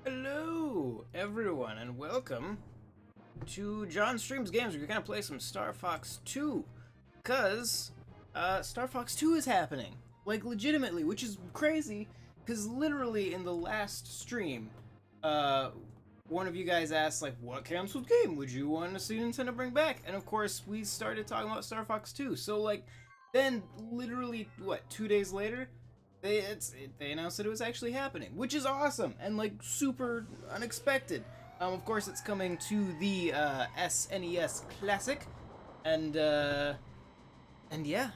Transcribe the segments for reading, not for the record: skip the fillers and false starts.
Hello, everyone, and welcome to John Streams Games. We're gonna play some Star Fox 2, cause Star Fox 2 is happening, like legitimately, which is crazy. Cause literally in the last stream, one of you guys asked like, "What canceled game would you want to see Nintendo bring back?" And of course, we started talking about Star Fox 2. So like, then literally what, 2 days later? They announced that it was actually happening, which is awesome and like super unexpected. Of course, it's coming to the SNES Classic, and yeah,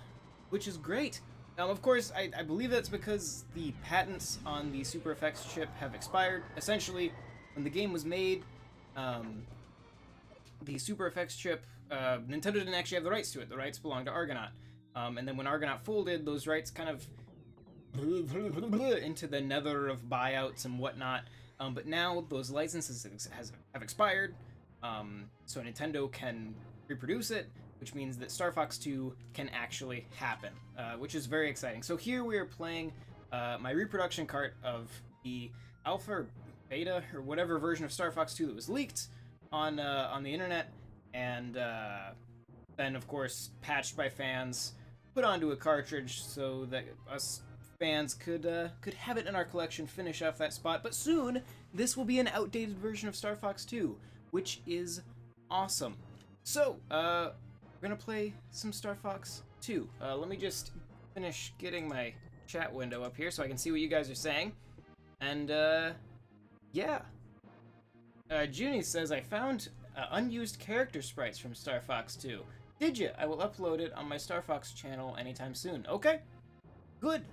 which is great. Of course, I believe that's because the patents on the Super Effects chip have expired. Essentially, when the game was made, the Super Effects chip, Nintendo didn't actually have the rights to it. The rights belonged to Argonaut. And then when Argonaut folded, those rights kind of into the nether of buyouts and whatnot. But now those licenses have expired, so Nintendo can reproduce it, which means that Star Fox 2 can actually happen, which is very exciting. So here we are playing my reproduction cart of the alpha or beta or whatever version of Star Fox 2 that was leaked on the internet, and then of course patched by fans, put onto a cartridge so that us fans could have it in our collection, finish off that spot. But soon, this will be an outdated version of Star Fox 2, which is awesome. So, we're gonna play some Star Fox 2. Let me just finish getting my chat window up here so I can see what you guys are saying. And, yeah. Junie says, I found unused character sprites from Star Fox 2. Did you? I will upload it on my Star Fox channel anytime soon. Okay. Good.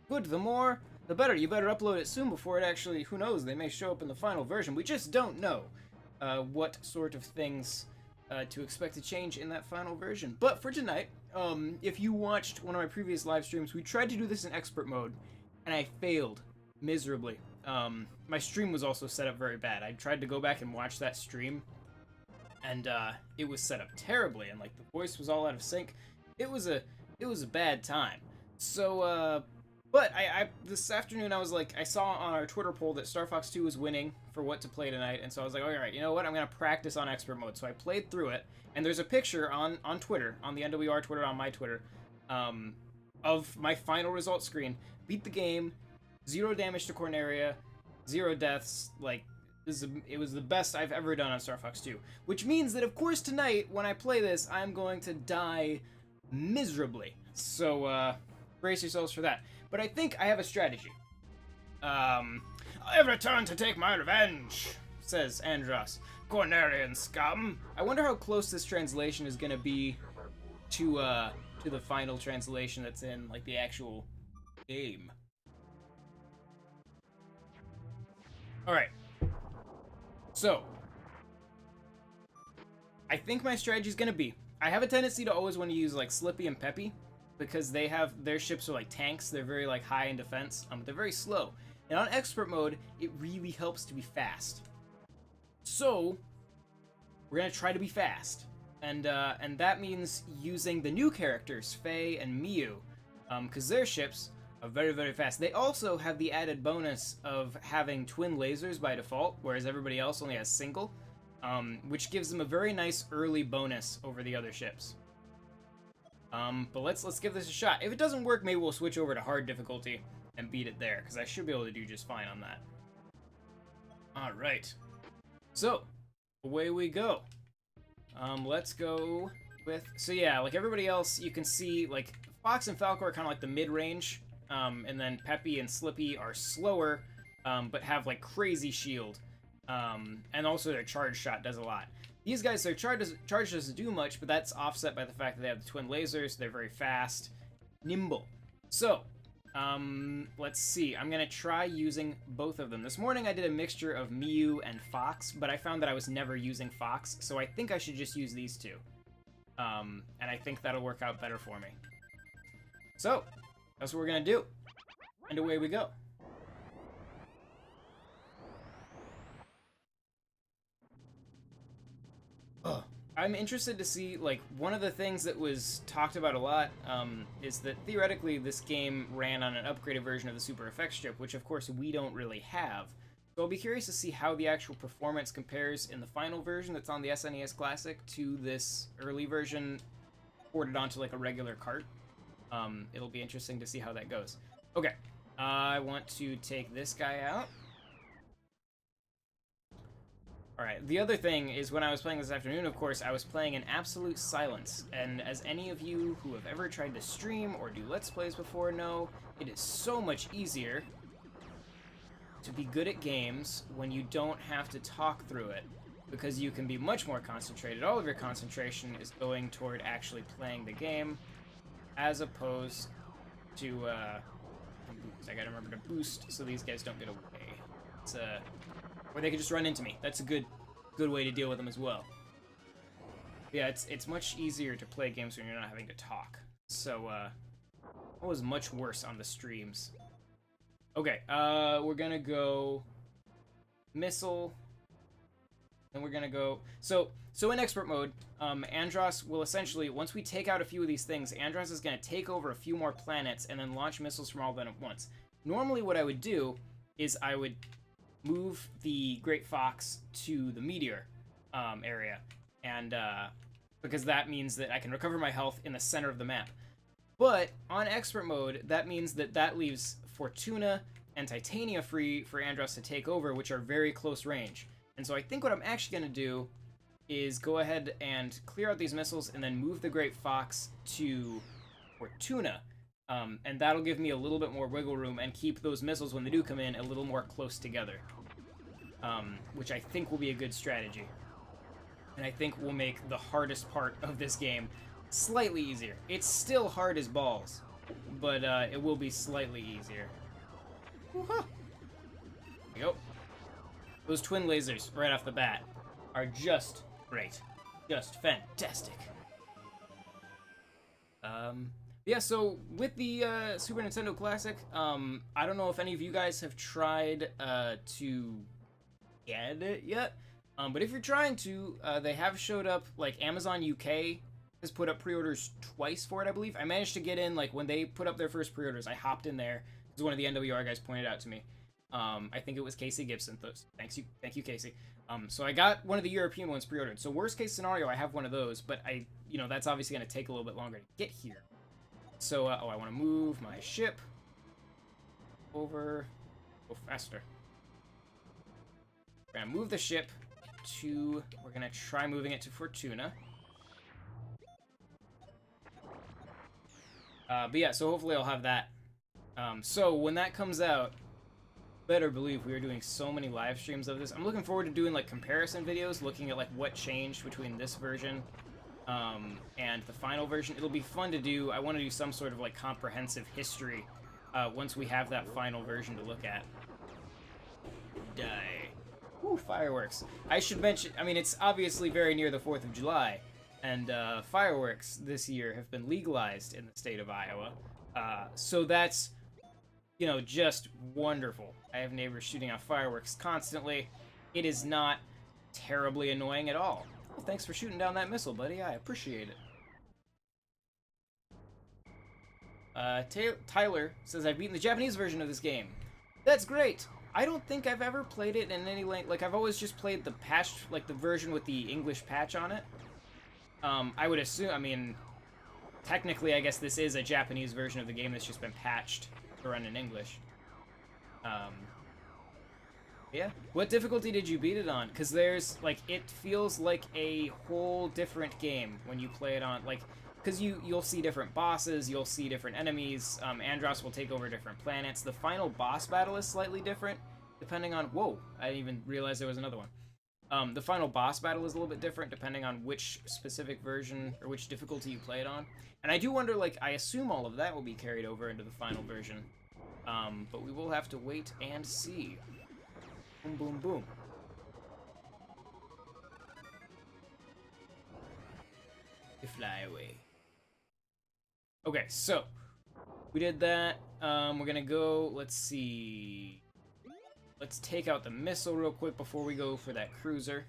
Good, the more, the better. You better upload it soon before it actually, who knows, they may show up in the final version. We just don't know what sort of things to expect to change in that final version. But for tonight, if you watched one of my previous live streams, we tried to do this in expert mode, and I failed miserably. My stream was also set up very bad. I tried to go back and watch that stream, and it was set up terribly, and like the voice was all out of sync. It was a bad time. So, but this afternoon I was like, I saw on our Twitter poll that Star Fox 2 was winning for what to play tonight, and so I was like, alright, you know what, I'm gonna practice on expert mode. So I played through it, and there's a picture on Twitter, on the NWR Twitter, on my Twitter, of my final result screen. Beat the game, 0 damage to Corneria, 0 deaths, like, it was the best I've ever done on Star Fox 2. Which means that, of course, tonight, when I play this, I'm going to die miserably. So, brace yourselves for that. But I think I have a strategy. I have returned to take my revenge, says Andros. Cornerian scum. I wonder how close this translation is gonna be to the final translation that's in, like, the actual game. Alright. So, I think my strategy is gonna be, I have a tendency to always want to use, like, Slippy and Peppy, because their ships are like tanks. They're very like high in defense, but they're very slow. And on expert mode, it really helps to be fast. So we're gonna try to be fast, and that means using the new characters, Faye and Miu, because their ships are very, very fast. They also have the added bonus of having twin lasers by default, whereas everybody else only has single, which gives them a very nice early bonus over the other ships. But let's give this a shot. If it doesn't work, maybe we'll switch over to hard difficulty and beat it there, because I should be able to do just fine on that. Alright. So, away we go. Let's go with... So yeah, like everybody else, you can see, like, Fox and Falco are kind of like the mid-range, and then Peppy and Slippy are slower, but have, like, crazy shield. And also their charge shot does a lot. These guys, their charge doesn't do much, but that's offset by the fact that they have the twin lasers. They're very fast, nimble. So, let's see. I'm gonna try using both of them. This morning I did a mixture of Miu and Fox, but I found that I was never using Fox, so I think I should just use these two. And I think that'll work out better for me. So, that's what we're gonna do. And away we go. I'm interested to see, like, one of the things that was talked about a lot is that theoretically this game ran on an upgraded version of the Super Effects chip, which of course we don't really have. So I'll be curious to see how the actual performance compares in the final version that's on the SNES Classic to this early version ported onto like a regular cart. It'll be interesting to see how that goes. Okay, I want to take this guy out. Alright, the other thing is when I was playing this afternoon, of course, I was playing in absolute silence. And as any of you who have ever tried to stream or do Let's Plays before know, it is so much easier to be good at games when you don't have to talk through it, because you can be much more concentrated. All of your concentration is going toward actually playing the game, as opposed to, I gotta remember to boost so these guys don't get away. It's, or they could just run into me. That's a good way to deal with them as well. Yeah, it's much easier to play games when you're not having to talk. So, it was much worse on the streams. Okay, we're gonna go missile, and we're gonna go, so in expert mode, Andros will essentially, once we take out a few of these things, Andros is gonna take over a few more planets and then launch missiles from all of them at once. Normally what I would do is I would move the Great Fox to the meteor area, and because that means that I can recover my health in the center of the map. But on expert mode, that means that that leaves Fortuna and Titania free for Andros to take over, which are very close range. And so I think what I'm actually going to do is go ahead and clear out these missiles and then move the Great Fox to Fortuna. And that'll give me a little bit more wiggle room and keep those missiles, when they do come in, a little more close together. Which I think will be a good strategy. And I think will make the hardest part of this game slightly easier. It's still hard as balls, but it will be slightly easier. There we go. Those twin lasers right off the bat are just great. Just fantastic. Yeah, so with the Super Nintendo Classic, I don't know if any of you guys have tried to get it yet, but if you're trying to, they have showed up, like Amazon UK has put up pre-orders twice for it, I believe. I managed to get in, like, when they put up their first pre-orders, I hopped in there, because one of the NWR guys pointed out to me. I think it was Casey Gibson. Thank you, Casey. So I got one of the European ones pre-ordered. So worst case scenario, I have one of those, but that's obviously going to take a little bit longer to get here. So, I want to move my ship over, go faster. We're going to move the ship to, we're going to try moving it to Fortuna. But yeah, so hopefully I'll have that. So when that comes out, better believe we are doing so many live streams of this. I'm looking forward to doing like comparison videos, looking at like what changed between this version and the final version. It'll be fun to do. I want to do some sort of like comprehensive history once we have that final version to look at. Die. Ooh, fireworks. I should mention, I mean, it's obviously very near the 4th of July, and fireworks this year have been legalized in the state of Iowa. So that's, just wonderful. I have neighbors shooting off fireworks constantly. It is not terribly annoying at all. Well, thanks for shooting down that missile, buddy. I appreciate it. Tyler says, I've beaten the Japanese version of this game. That's great. I don't think I've ever played it in any length. Like, I've always just played the patch, like the version with the English patch on it. I would assume, I mean, technically, I guess this is a Japanese version of the game that's just been patched to run in English. Yeah. What difficulty did you beat it on? Because there's, like, it feels like a whole different game when you play it on, like, because you'll see different bosses, you'll see different enemies, Andros will take over different planets. The final boss battle is slightly different, depending on, whoa, I didn't even realize there was another one. The final boss battle is a little bit different depending on which specific version or which difficulty you play it on. And I do wonder, like, I assume all of that will be carried over into the final version. But we will have to wait and see. Boom, boom, boom. You fly away. Okay, so we did that. We're gonna go, let's see. Let's take out the missile real quick before we go for that cruiser.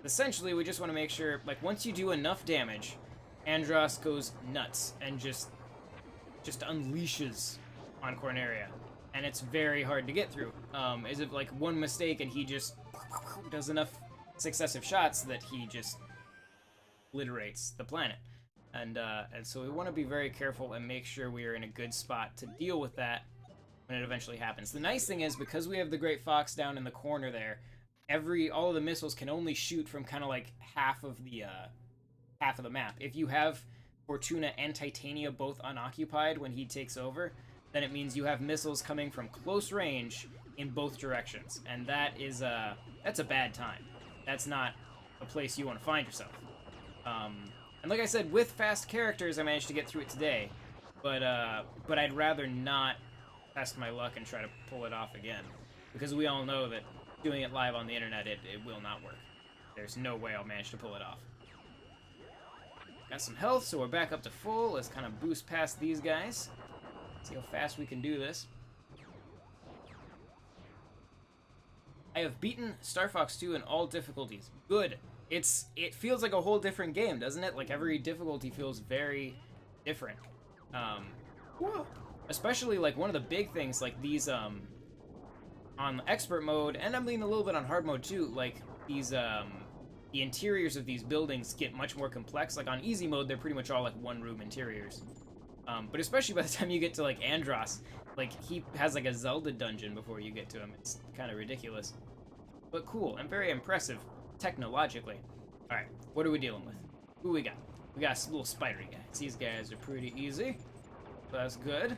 Essentially, we just want to make sure, like, once you do enough damage, Andros goes nuts and just just unleashes on Corneria, and it's very hard to get through. As if like one mistake and he just does enough successive shots that he just obliterates the planet. And so we want to be very careful and make sure we are in a good spot to deal with that when it eventually happens. The nice thing is, because we have the Great Fox down in the corner there, all of the missiles can only shoot from kind of like half of the map. If you have Fortuna and Titania both unoccupied when he takes over, then it means you have missiles coming from close range in both directions, and that's a bad time. That's not a place you want to find yourself. And like I said, with fast characters, I managed to get through it today, but I'd rather not test my luck and try to pull it off again, because we all know that doing it live on the internet, it will not work. There's no way I'll manage to pull it off. Got some health, so we're back up to full. Let's kind of boost past these guys. See how fast we can do this. I have beaten Star Fox 2 in all difficulties. Good. It feels like a whole different game, doesn't it? Like every difficulty feels very different. Especially like one of the big things, like these on expert mode, and I'm leaning a little bit on hard mode too. Like these the interiors of these buildings get much more complex. Like on easy mode, they're pretty much all like one room interiors. But especially by the time you get to like Andros, like he has like a Zelda dungeon before you get to him. It's kind of ridiculous, but cool and very impressive technologically. All right, what are we dealing with? Who we got? We got a little spidery guys. These guys are pretty easy, so that's good.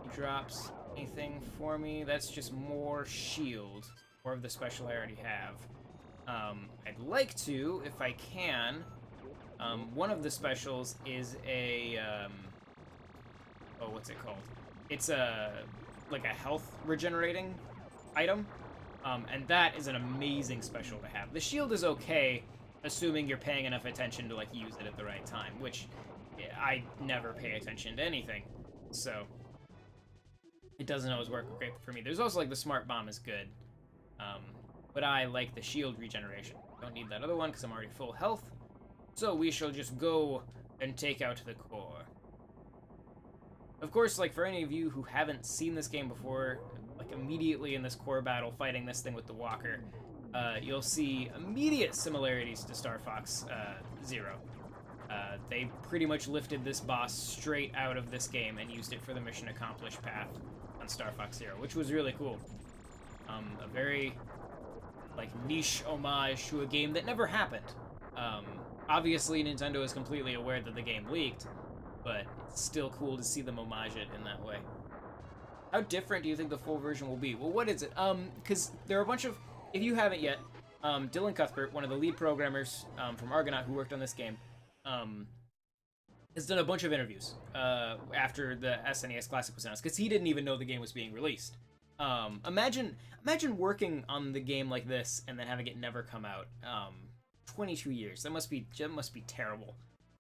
He drops anything for me? That's just more shield, more of the special I already have. I'd like to, if I can. One of the specials is a, oh, what's it called? It's like a health regenerating item, and that is an amazing special to have. The shield is okay, assuming you're paying enough attention to, like, use it at the right time, which I never pay attention to anything, so it doesn't always work great for me. There's also, like, the smart bomb is good, but I like the shield regeneration. Don't need that other one because I'm already full health. So we shall just go and take out the core. Of course, like for any of you who haven't seen this game before, like immediately in this core battle fighting this thing with the walker, you'll see immediate similarities to Star Fox Zero. They pretty much lifted this boss straight out of this game and used it for the mission accomplished path on Star Fox Zero, which was really cool. A very like niche homage to a game that never happened. Obviously, Nintendo is completely aware that the game leaked, but it's still cool to see them homage it in that way. How different do you think the full version will be? Well, what is it? Because there are a bunch of... If you haven't yet, Dylan Cuthbert, one of the lead programmers from Argonaut who worked on this game, has done a bunch of interviews after the SNES Classic was announced, because he didn't even know the game was being released. Imagine working on the game like this and then having it never come out. 22 years. That must be terrible.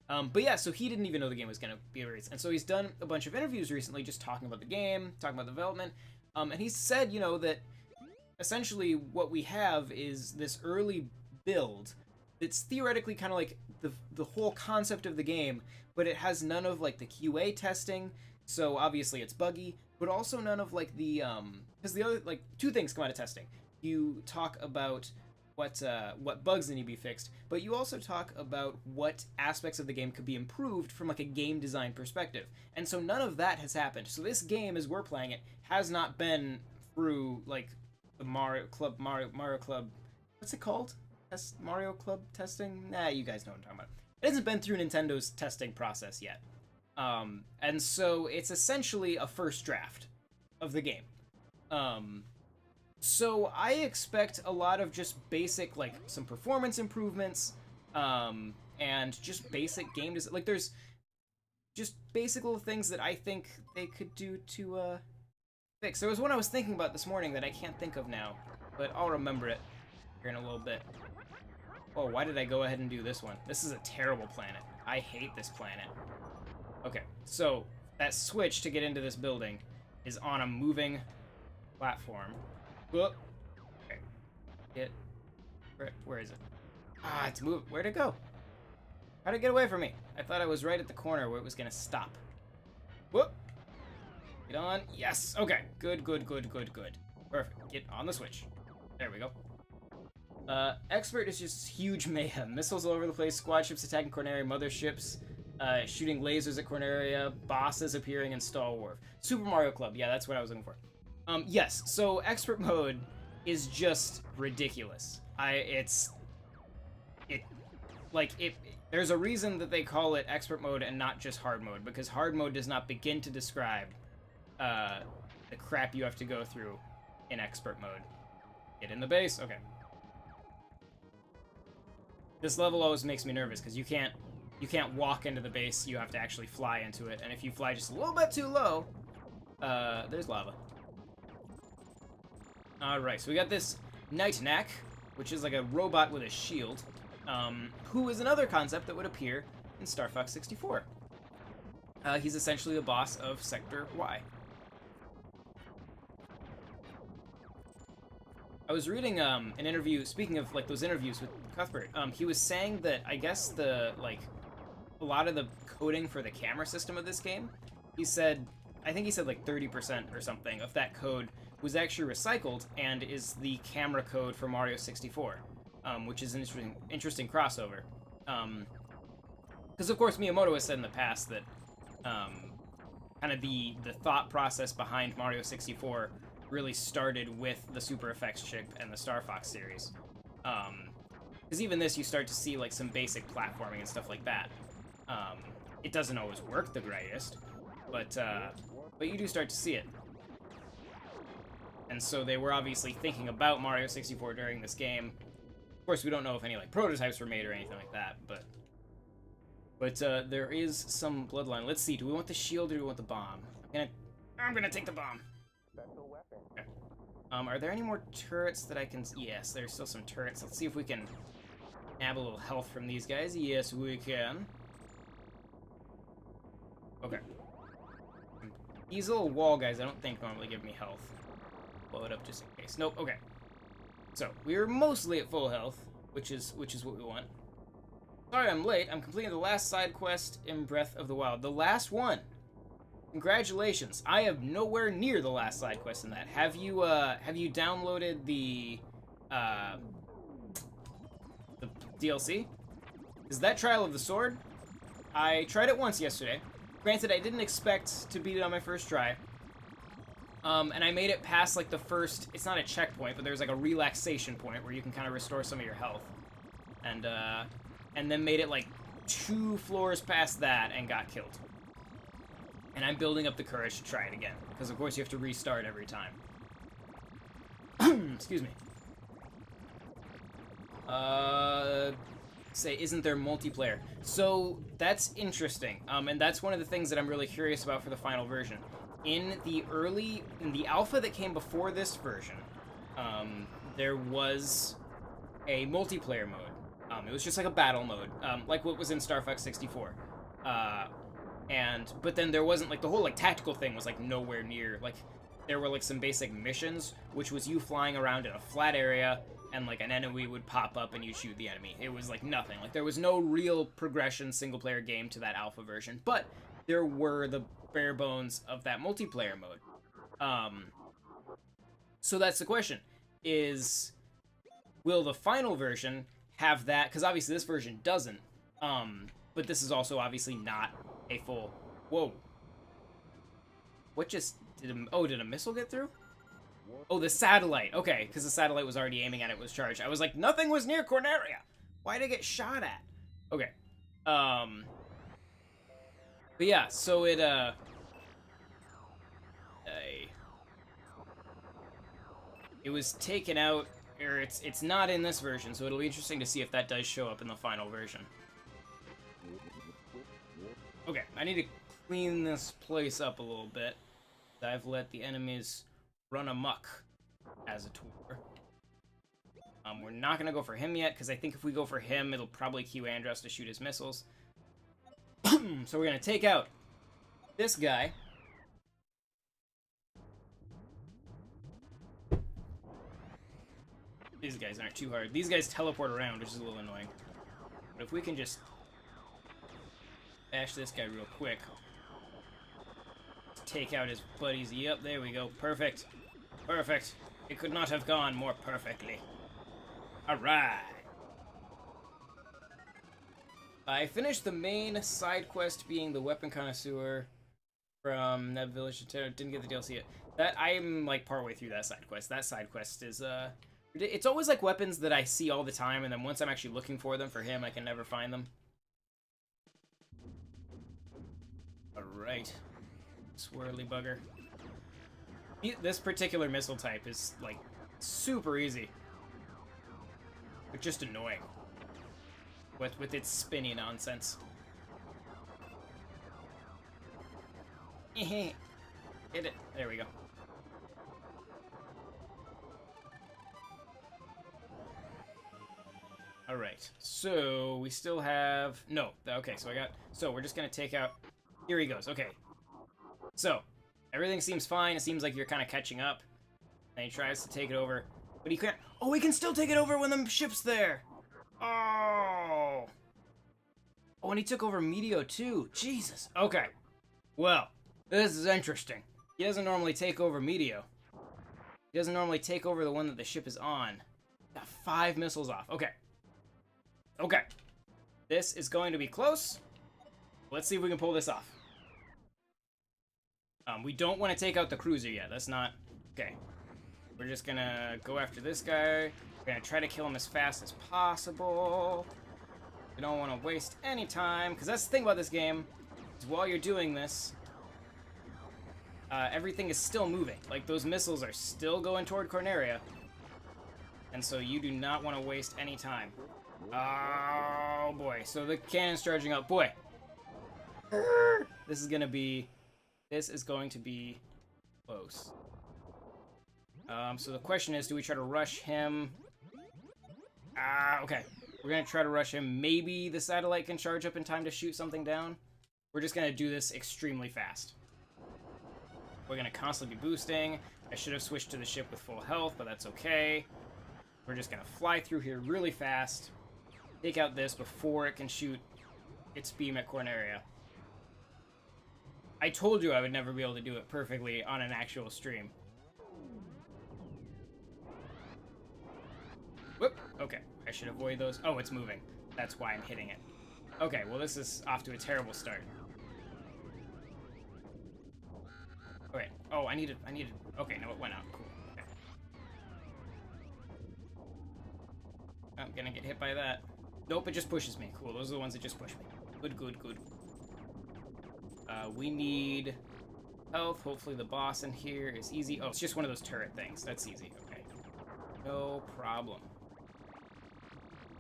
But yeah, so he didn't even know the game was going to be released. And so he's done a bunch of interviews recently just talking about the game, talking about the development. And he said, you know, that essentially what we have is this early build that's theoretically kind of like the whole concept of the game, but it has none of like the QA testing. So obviously it's buggy, but also none of like the, because the other, like, two things come out of testing. You talk about what bugs need to be fixed, but you also talk about what aspects of the game could be improved from like a game design perspective. And so none of that has happened. So this game, as we're playing it, has not been through like the Mario Club, what's it called? Mario Club testing? Nah, you guys know what I'm talking about. It hasn't been through Nintendo's testing process yet. And so it's essentially a first draft of the game. So I expect a lot of just basic, like, some performance improvements, and just basic game design. Like, there's just basic little things that I think they could do to, fix. There was one I was thinking about this morning that I can't think of now, but I'll remember it here in a little bit. Oh, why did I go ahead and do this one? This is a terrible planet. I hate this planet. Okay, so that switch to get into this building is on a moving platform. Whoop. Okay. Where is it? Ah, it's moving. Where'd it go? How'd it get away from me? I thought I was right at the corner where it was gonna stop. Whoop. Get on. Yes. Okay. Good, good, good, good, good. Perfect. Get on the switch. There we go. Expert is just huge mayhem. Missiles all over the place, squad ships attacking Corneria, motherships, shooting lasers at Corneria, bosses appearing in Stall Wharf. Super Mario Club, yeah, that's what I was looking for. Yes, so Expert Mode is just ridiculous. There's a reason that they call it Expert Mode and not just Hard Mode, because Hard Mode does not begin to describe, the crap you have to go through in Expert Mode. Get in the base? Okay. This level always makes me nervous because you can't walk into the base. You have to actually fly into it, and if you fly just a little bit too low, there's lava. All right, so we got this Night Knack, which is like a robot with a shield, who is another concept that would appear in Star Fox 64. He's essentially the boss of Sector Y. I was reading an interview, speaking of like those interviews with Cuthbert, he was saying that I guess a lot of the coding for the camera system of this game, I think he said like 30% or something of that code was actually recycled and is the camera code for Mario 64, which is an interesting crossover. Because of course Miyamoto has said in the past that kind of the thought process behind Mario 64 really started with the Super Effects chip and the Star Fox series. Because even this, you start to see like some basic platforming and stuff like that. It doesn't always work the greatest, but you do start to see it. And so they were obviously thinking about Mario 64 during this game. Of course, we don't know if any like prototypes were made or anything like that, but there is some bloodline. Let's see. Do we want the shield or do we want the bomb? I'm gonna take the bomb. Okay. Are there any more turrets that I can... Yes, there's still some turrets. Let's see if we can nab a little health from these guys. Yes, we can. Okay. These little wall guys I don't think normally give me health. Blow it up just in case. Nope, okay. So, we're mostly at full health, which is what we want. Sorry I'm late. I'm completing the last side quest in Breath of the Wild. The last one! Congratulations. I am nowhere near the last side quest in that. Have you downloaded the DLC? Is that Trial of the Sword? I tried it once yesterday. Granted, I didn't expect to beat it on my first try. And I made it past like the first, it's not a checkpoint, but there's like a relaxation point where you can kind of restore some of your health. And then made it like 2 floors past that and got killed. And I'm building up the courage to try it again, because of course you have to restart every time. Excuse me. Say, isn't there multiplayer? So, that's interesting, and that's one of the things that I'm really curious about for the final version. In the alpha that came before this version, there was a multiplayer mode. It was just like a battle mode, like what was in Star Fox 64. But then there wasn't, like, the whole, like, tactical thing was, like, nowhere near, like, there were, like, some basic missions, which was you flying around in a flat area, and, like, an enemy would pop up and you shoot the enemy. It was, like, nothing. Like, there was no real progression single-player game to that alpha version, but there were the bare bones of that multiplayer mode. So that's the question, is, will the final version have that? Because obviously this version doesn't, but this is also obviously not a full... Whoa. What just... did a missile get through? Oh, the satellite. Okay, because the satellite was already aiming at it, was charged. I was like, nothing was near Corneria. Why did it get shot at? Okay. But yeah, so it, it was taken out, or it's not in this version, so it'll be interesting to see if that does show up in the final version. Okay, I need to clean this place up a little bit. I've let the enemies run amok, as it were. We're not going to go for him yet, because I think if we go for him, it'll probably cue Andros to shoot his missiles. So we're going to take out this guy. These guys aren't too hard. These guys teleport around, which is a little annoying. But if we can just bash this guy real quick. take out his buddies. Yep, there we go. Perfect. Perfect. It could not have gone more perfectly. Alright. I finished the main side quest being the weapon connoisseur from Neb Village. Didn't get the DLC yet. That I'm like partway through that side quest. That side quest is it's always like weapons that I see all the time, and then once I'm actually looking for them for him, I can never find them. Alright. Swirly bugger. This particular missile type is like super easy. But just annoying. With its spinny nonsense. Hit it. There we go. Alright, so we still have... No, okay, so we're just gonna take out... Here he goes, okay. So, everything seems fine, it seems like you're kind of catching up. And he tries to take it over, but he can't... Oh, he can still take it over when the ship's there! Oh! Oh, and he took over Meteo too, Jesus. Okay, well, this is interesting. He doesn't normally take over Meteo. He doesn't normally take over the one that the ship is on. Got 5 missiles off, okay. Okay, this is going to be close. Let's see if we can pull this off. We don't want to take out the cruiser yet. That's not... Okay. We're just gonna go after this guy. We're gonna try to kill him as fast as possible. We don't want to waste any time, because that's the thing about this game, is while you're doing this, everything is still moving. Like, those missiles are still going toward Corneria. And so you do not want to waste any time. Oh boy, so the cannon's charging up. Boy, this is going to be close. So the question is, do we try to rush him? Okay, we're going to try to rush him. Maybe the satellite can charge up in time to shoot something down. We're just going to do this extremely fast. We're going to constantly be boosting. I should have switched to the ship with full health, but that's okay. We're just going to fly through here really fast. Take out this before it can shoot its beam at Corneria. I told you I would never be able to do it perfectly on an actual stream. Whoop! Okay, I should avoid those. Oh, it's moving. That's why I'm hitting it. Okay, well this is off to a terrible start. Okay. Oh, I needed... Okay, no, it went out. Cool. Okay. I'm gonna get hit by that. Nope, it just pushes me. Cool, those are the ones that just push me. Good, good, good. We need health. Hopefully the boss in here is easy. Oh, it's just one of those turret things. That's easy. Okay. No problem.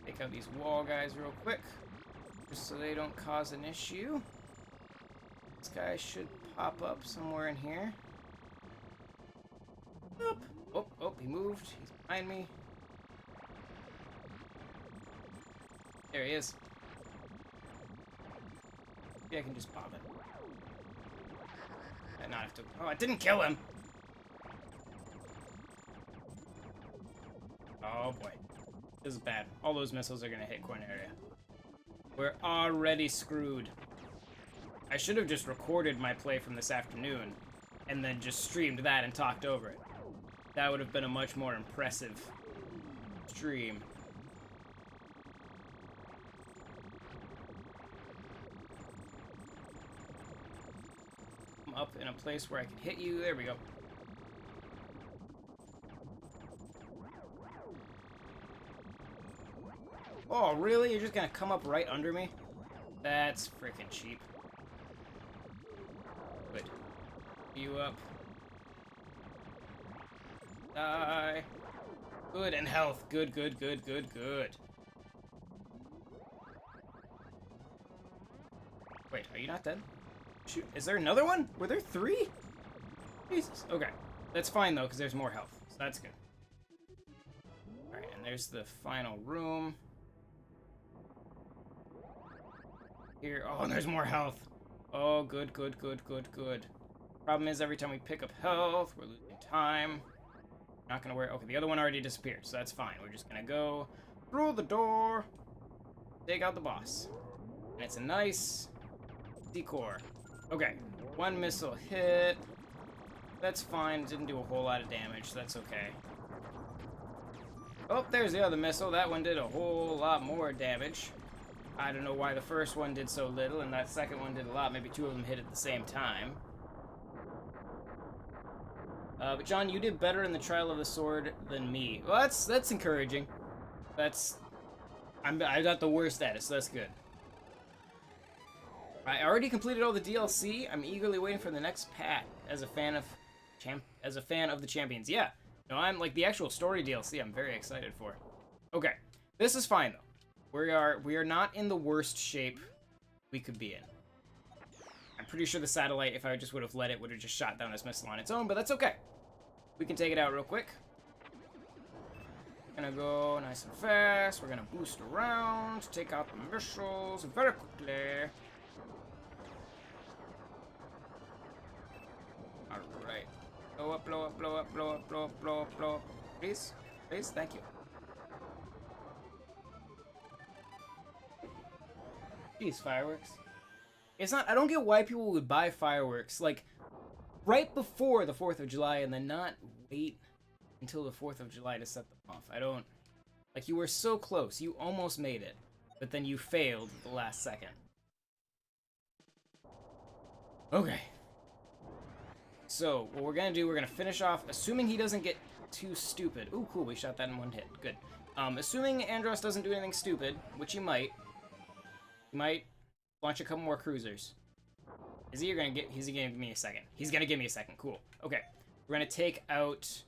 Take out these wall guys real quick, just so they don't cause an issue. This guy should pop up somewhere in here. Nope. Oh, oh, he moved. He's behind me. There he is. Yeah, I can just pop it. And not have to... Oh, it didn't kill him! Oh, boy. This is bad. All those missiles are gonna hit Corneria. We're already screwed. I should have just recorded my play from this afternoon, and then just streamed that and talked over it. That would have been a much more impressive stream. I'm up in a place where I can hit you. There we go. Oh, really? You're just gonna come up right under me? That's freaking cheap. Good. You up. Die. Good, and health. Good, good, good, good, good. Wait, are you not dead? Shoot, is there another one? Were there 3? Jesus. Okay. That's fine, though, because there's more health. So that's good. Alright, and there's the final room. Here. Oh, and there's more health. Oh, good, good, good, good, good. Problem is, every time we pick up health, we're losing time. Not gonna worry. Okay, the other one already disappeared, so that's fine. We're just gonna go through the door, take out the boss. And it's a nice decor. Okay, one missile hit. That's fine. Didn't do a whole lot of damage. That's okay. Oh, there's the other missile. That one did a whole lot more damage. I don't know why the first one did so little and that second one did a lot. Maybe two of them hit at the same time. But John, you did better in the Trial of the Sword than me. Well, that's encouraging. I got the worst at it, so that's good. I already completed all the DLC. I'm eagerly waiting for the next pack as a fan of the Champions. Yeah. No, I'm like the actual story DLC I'm very excited for. Okay. This is fine though. We are not in the worst shape we could be in. I'm pretty sure the satellite, if I just would have let it, would have just shot down its missile on its own, but that's okay. We can take it out real quick. Gonna go nice and fast. We're gonna boost around, take out the missiles very quickly. Alright. Blow up, blow up, blow up, blow up, blow up, blow up, blow up. Please? Please? Thank you. Jeez, fireworks. It's not, I don't get why people would buy fireworks, like, right before the 4th of July and then not wait until the 4th of July to set them off. I don't, like, you were so close, you almost made it, but then you failed at the last second. Okay. So, what we're gonna do, we're gonna finish off, assuming he doesn't get too stupid. Ooh, cool, we shot that in one hit, good. Assuming Andros doesn't do anything stupid, which he might launch a couple more cruisers. Is he gonna give me a second? He's gonna give me a second, cool. Okay, we're gonna take out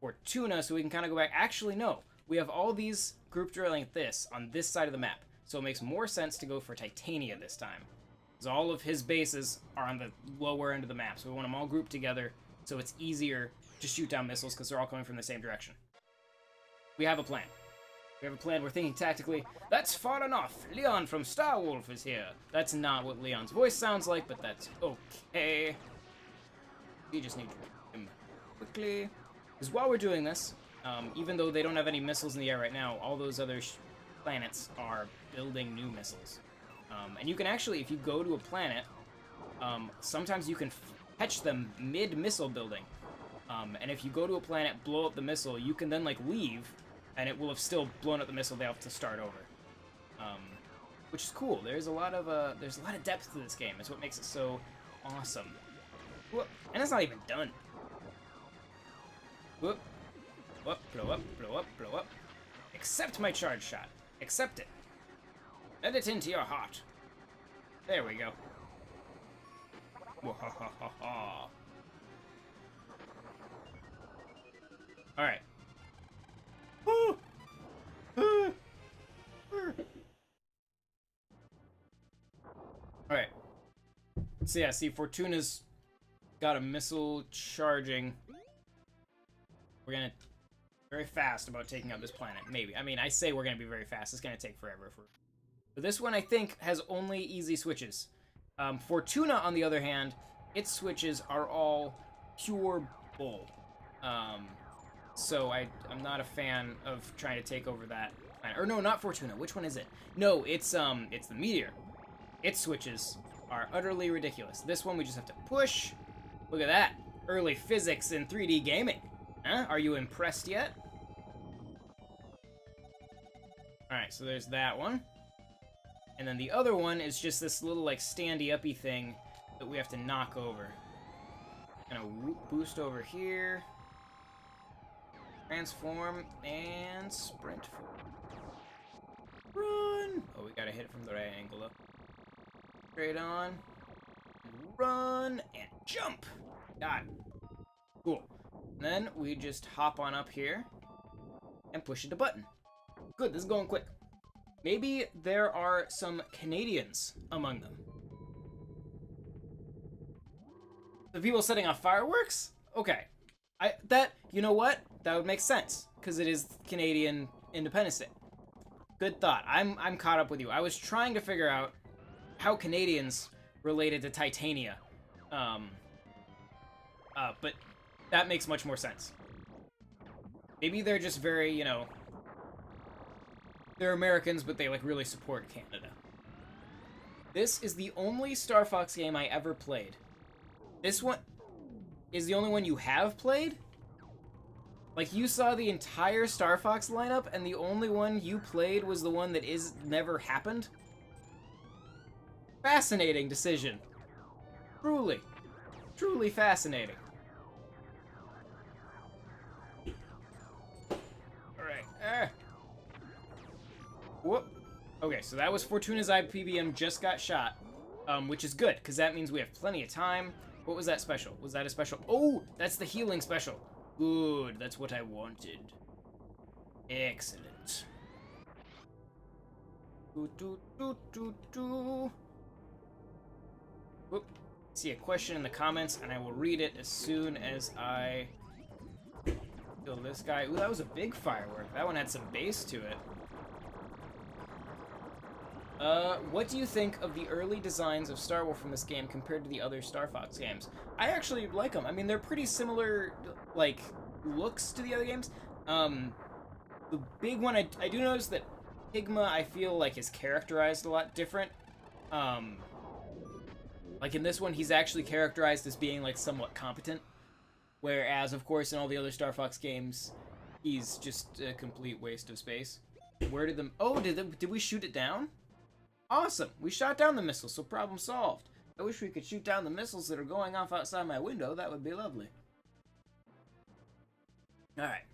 Fortuna so we can kind of go back. Actually, no, we have all these group drilling at this on this side of the map, so it makes more sense to go for Titania this time. Because all of his bases are on the lower end of the map, so we want them all grouped together so it's easier to shoot down missiles because they're all coming from the same direction. We have a plan. We have a plan, we're thinking tactically. That's far enough. Leon from Star Wolf is here. That's not what Leon's voice sounds like, but that's okay. We just need to kill him quickly. Because while we're doing this, even though they don't have any missiles in the air right now, all those other planets are building new missiles. And you can actually, if you go to a planet, sometimes you can catch them mid-missile building. And if you go to a planet, blow up the missile, you can then, like, leave, and it will have still blown up the missile. They have to start over, which is cool. There's a lot of depth to this game. It's what makes it so awesome. Whoop. And it's not even done. Whoop, whoop, blow up, blow up, blow up. Accept my charge shot. Accept it. Let it into your heart. There we go. Wahahaha. All right. Alright. So yeah, see, Fortuna's got a missile charging. We're gonna very fast about taking out this planet, maybe. I mean, I say we're gonna be very fast. It's gonna take forever. But this one, I think, has only easy switches. Fortuna, on the other hand, its switches are all pure bull. So I'm not a fan of trying to take over that. Or no, not Fortuna. Which one is it? No, it's the Meteor. Its switches are utterly ridiculous. This one we just have to push. Look at that. Early physics in 3D gaming. Huh? Are you impressed yet? Alright, so there's that one. And then the other one is just this little, like, standy-uppy thing that we have to knock over. Gonna boost over here. Transform and sprint forward. Run! Oh, we gotta hit it from the right angle, though. Straight on. Run and jump! Got it. Cool. And then we just hop on up here and push the button. Good, this is going quick. Maybe there are some Canadians among them. The people setting off fireworks? Okay. You know what? That would make sense, because it is Canadian Independence Day. Good thought. I'm caught up with you. I was trying to figure out how Canadians related to Titania. But that makes much more sense. Maybe they're just very, you know, they're Americans, but they, like, really support Canada. This is the only Star Fox game I ever played. This one is the only one you have played? Like, you saw the entire Star Fox lineup, and the only one you played was the one that never happened? Fascinating decision. Truly. Truly fascinating. Alright. Whoop. Okay, so that was Fortuna's IPBM just got shot. Which is good, because that means we have plenty of time. What was that special? Was that a special? Oh, that's the healing special. Good, that's what I wanted. Excellent. Whoop. See a question in the comments, and I will read it as soon as I kill this guy. Ooh, that was a big firework. That one had some bass to it. What do you think of the early designs of Star Wolf from this game compared to the other Star Fox games? I actually like them. I mean, they're pretty similar, like, looks to the other games. The big one, I do notice that Pigma, I feel like, is characterized a lot different. Like, in this one, he's actually characterized as being, like, somewhat competent. Whereas, of course, in all the other Star Fox games, he's just a complete waste of space. Where did the... Oh, did we shoot it down? Awesome! We shot down the missiles, so problem solved. I wish we could shoot down the missiles that are going off outside my window. That would be lovely. Alright.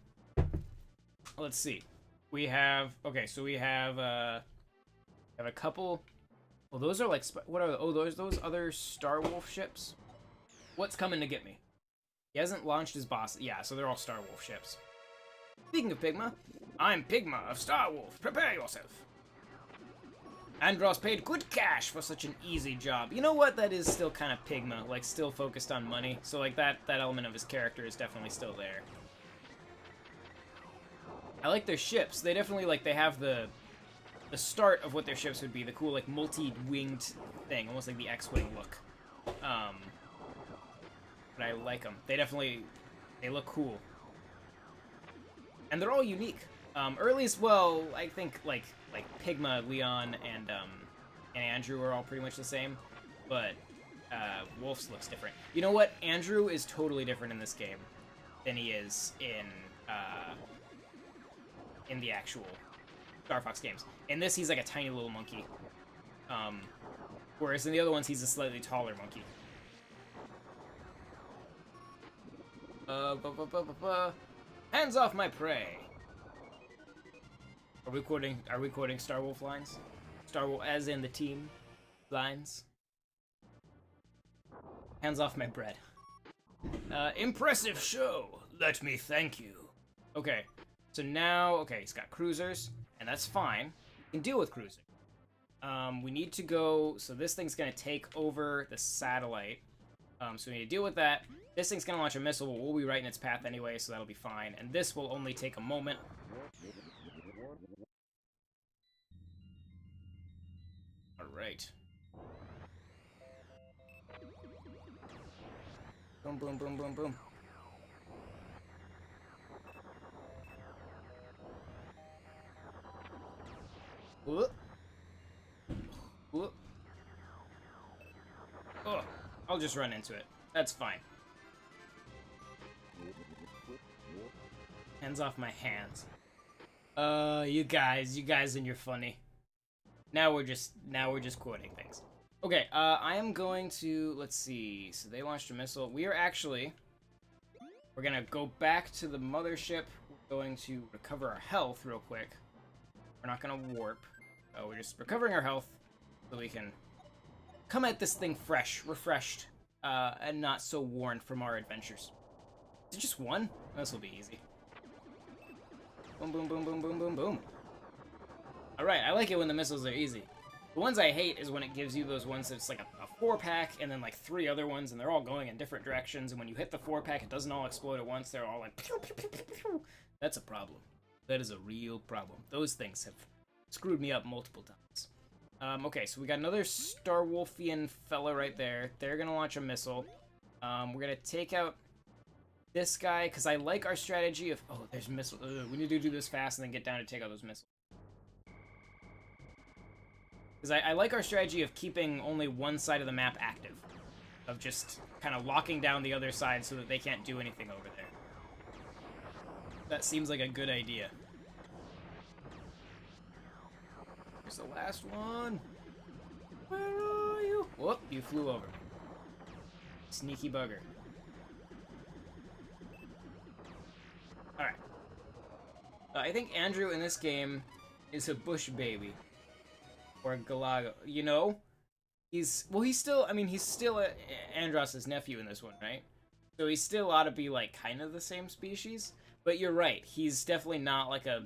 Let's see. We have... Okay, so we have a couple... Well, those are like... What are... Oh, those other Star Wolf ships? What's coming to get me? He hasn't launched his boss... Yeah, so they're all Star Wolf ships. Speaking of Pigma, I'm Pigma of Star Wolf. Prepare yourself. Andros paid good cash for such an easy job. You know what? That is still kind of Pigma, like, still focused on money. So, like, that element of his character is definitely still there. I like their ships. They definitely, like, they have the start of what their ships would be. The cool, like, multi-winged thing. Almost like the X-Wing look. But I like them. They look cool. And they're all unique. Early as well, I think, like Pigma, Leon, and Andrew are all pretty much the same, but Wolf's looks different. You know what? Andrew is totally different in this game than he is in the actual Star Fox games. In this, he's like a tiny little monkey, whereas in the other ones, he's a slightly taller monkey. Hands off my prey! Are we quoting Star Wolf lines? Star Wolf, as in the team lines? Hands off my bread. Impressive show! Let me thank you. Okay, so now, okay, he's got cruisers, and that's fine. We can deal with cruising. We need to go, so this thing's gonna take over the satellite. So we need to deal with that. This thing's gonna launch a missile, but we'll be right in its path anyway, so that'll be fine. And this will only take a moment. Alright. Boom, boom, boom, boom, boom. Whoop. Whoop. Oh, I'll just run into it. That's fine. Hands off my hands. You guys and you're funny. Now we're just quoting things. Okay, I am going to, let's see, so they launched a missile. We're gonna go back to the mothership. We're going to recover our health real quick. We're not gonna warp. We're just recovering our health so we can come at this thing fresh, refreshed, and not so worn from our adventures. Is it just one? This will be easy. Boom, boom, boom, boom, boom, boom, boom. Alright, I like it when the missiles are easy. The ones I hate is when it gives you those ones that's like a 4-pack and then like 3 other ones and they're all going in different directions, and when you hit the 4-pack it doesn't all explode at once, they're all like pew, pew, pew, pew, pew. That's a problem. That is a real problem. Those things have screwed me up multiple times. Okay, so we got another Star Wolfian fella right there. They're gonna launch a missile. We're gonna take out this guy, because I like our strategy of... Oh, there's missiles. We need to do this fast and then get down to take out those missiles. Because I like our strategy of keeping only one side of the map active. Of just kind of locking down the other side so that they can't do anything over there. That seems like a good idea. Here's the last one. Where are you? Whoop, you flew over. Sneaky bugger. Alright. I think Andrew in this game is a bush baby. Or a Galago. You know? He's still Andross's nephew in this one, right? So he still ought to be, like, kind of the same species. But you're right. He's definitely not, like, a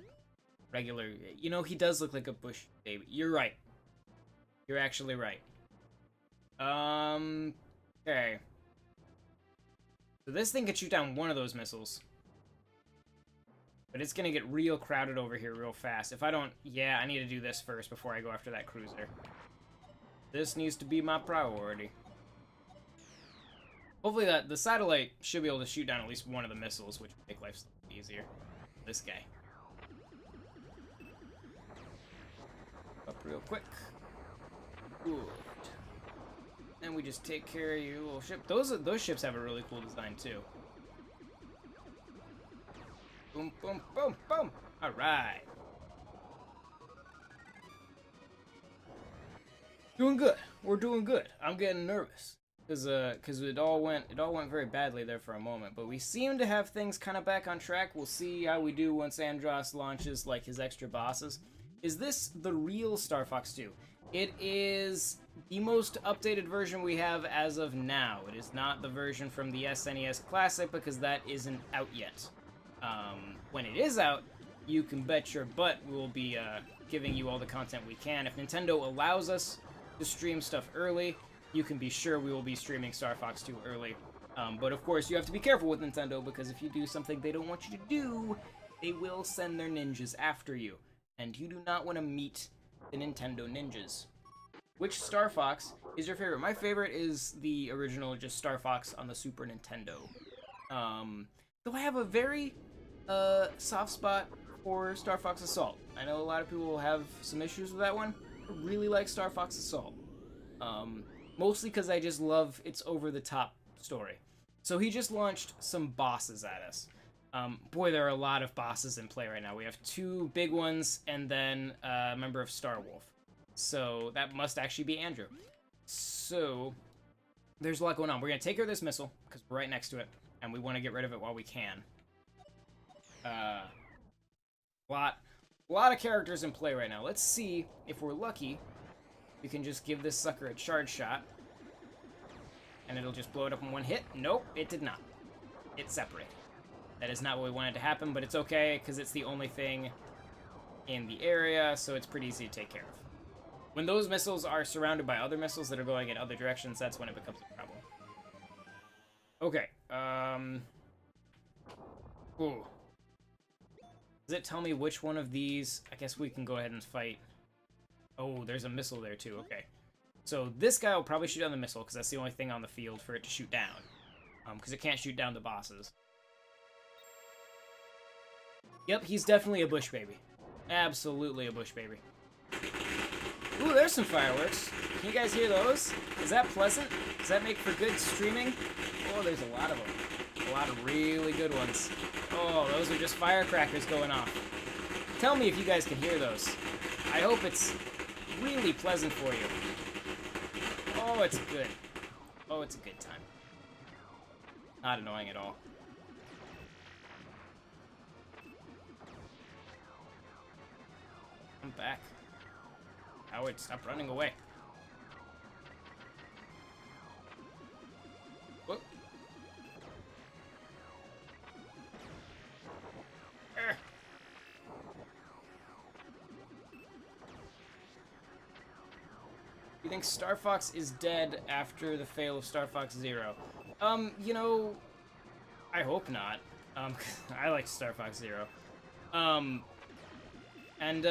regular... You know, he does look like a bush baby. You're right. You're actually right. Okay. So this thing could shoot down one of those missiles. But it's gonna get real crowded over here real fast. If I don't... Yeah, I need to do this first before I go after that cruiser. This needs to be my priority. Hopefully the satellite should be able to shoot down at least one of the missiles, which would make life easier. This guy. Up real quick. Good. Then we just take care of your little ship. Those ships have a really cool design too. Boom, boom, boom, boom. All right. Doing good. We're doing good. I'm getting nervous because it all went very badly there for a moment, but we seem to have things kind of back on track. We'll see how we do once Andross launches like his extra bosses. Is this the real Star Fox 2? It is the most updated version we have as of now. It is not the version from the SNES Classic because that isn't out yet. When it is out, you can bet your butt we'll be giving you all the content we can. If Nintendo allows us to stream stuff early, you can be sure we will be streaming Star Fox 2 early. But of course, you have to be careful with Nintendo because if you do something they don't want you to do, they will send their ninjas after you. And you do not want to meet the Nintendo ninjas. Which Star Fox is your favorite? My favorite is the original, just Star Fox on the Super Nintendo. Though I have a very soft spot for Star Fox Assault. I know a lot of people will have some issues with that one. I really like Star Fox Assault. Mostly because I just love its over-the-top story. So he just launched some bosses at us. Boy, there are a lot of bosses in play right now. We have 2 big ones and then a member of Star Wolf. So that must actually be Andrew. So there's a lot going on. We're going to take care of this missile because we're right next to it. And we want to get rid of it while we can. Lot of characters in play right now. Let's see if we're lucky. We can just give this sucker a charge shot. And it'll just blow it up in one hit. Nope, it did not. It separated. That is not what we wanted to happen, but it's okay, because it's the only thing in the area, so it's pretty easy to take care of. When those missiles are surrounded by other missiles that are going in other directions, that's when it becomes a problem. Okay, ooh. Does it tell me which one of these? I guess we can go ahead and fight. Oh, there's a missile there too, okay. So this guy will probably shoot down the missile, because that's the only thing on the field for it to shoot down. Because it can't shoot down the bosses. Yep, he's definitely a bush baby. Absolutely a bush baby. Ooh, there's some fireworks. Can you guys hear those? Is that pleasant? Does that make for good streaming? Oh, there's a lot of them. A lot of really good ones. Oh, those are just firecrackers going off. Tell me if you guys can hear those. I hope it's really pleasant for you. Oh, it's good. Oh, it's a good time. Not annoying at all. I'm back. Howard, stop running away. Whoop. You think Star Fox is dead after the fail of Star Fox Zero? You know, I hope not. I like Star Fox Zero. And,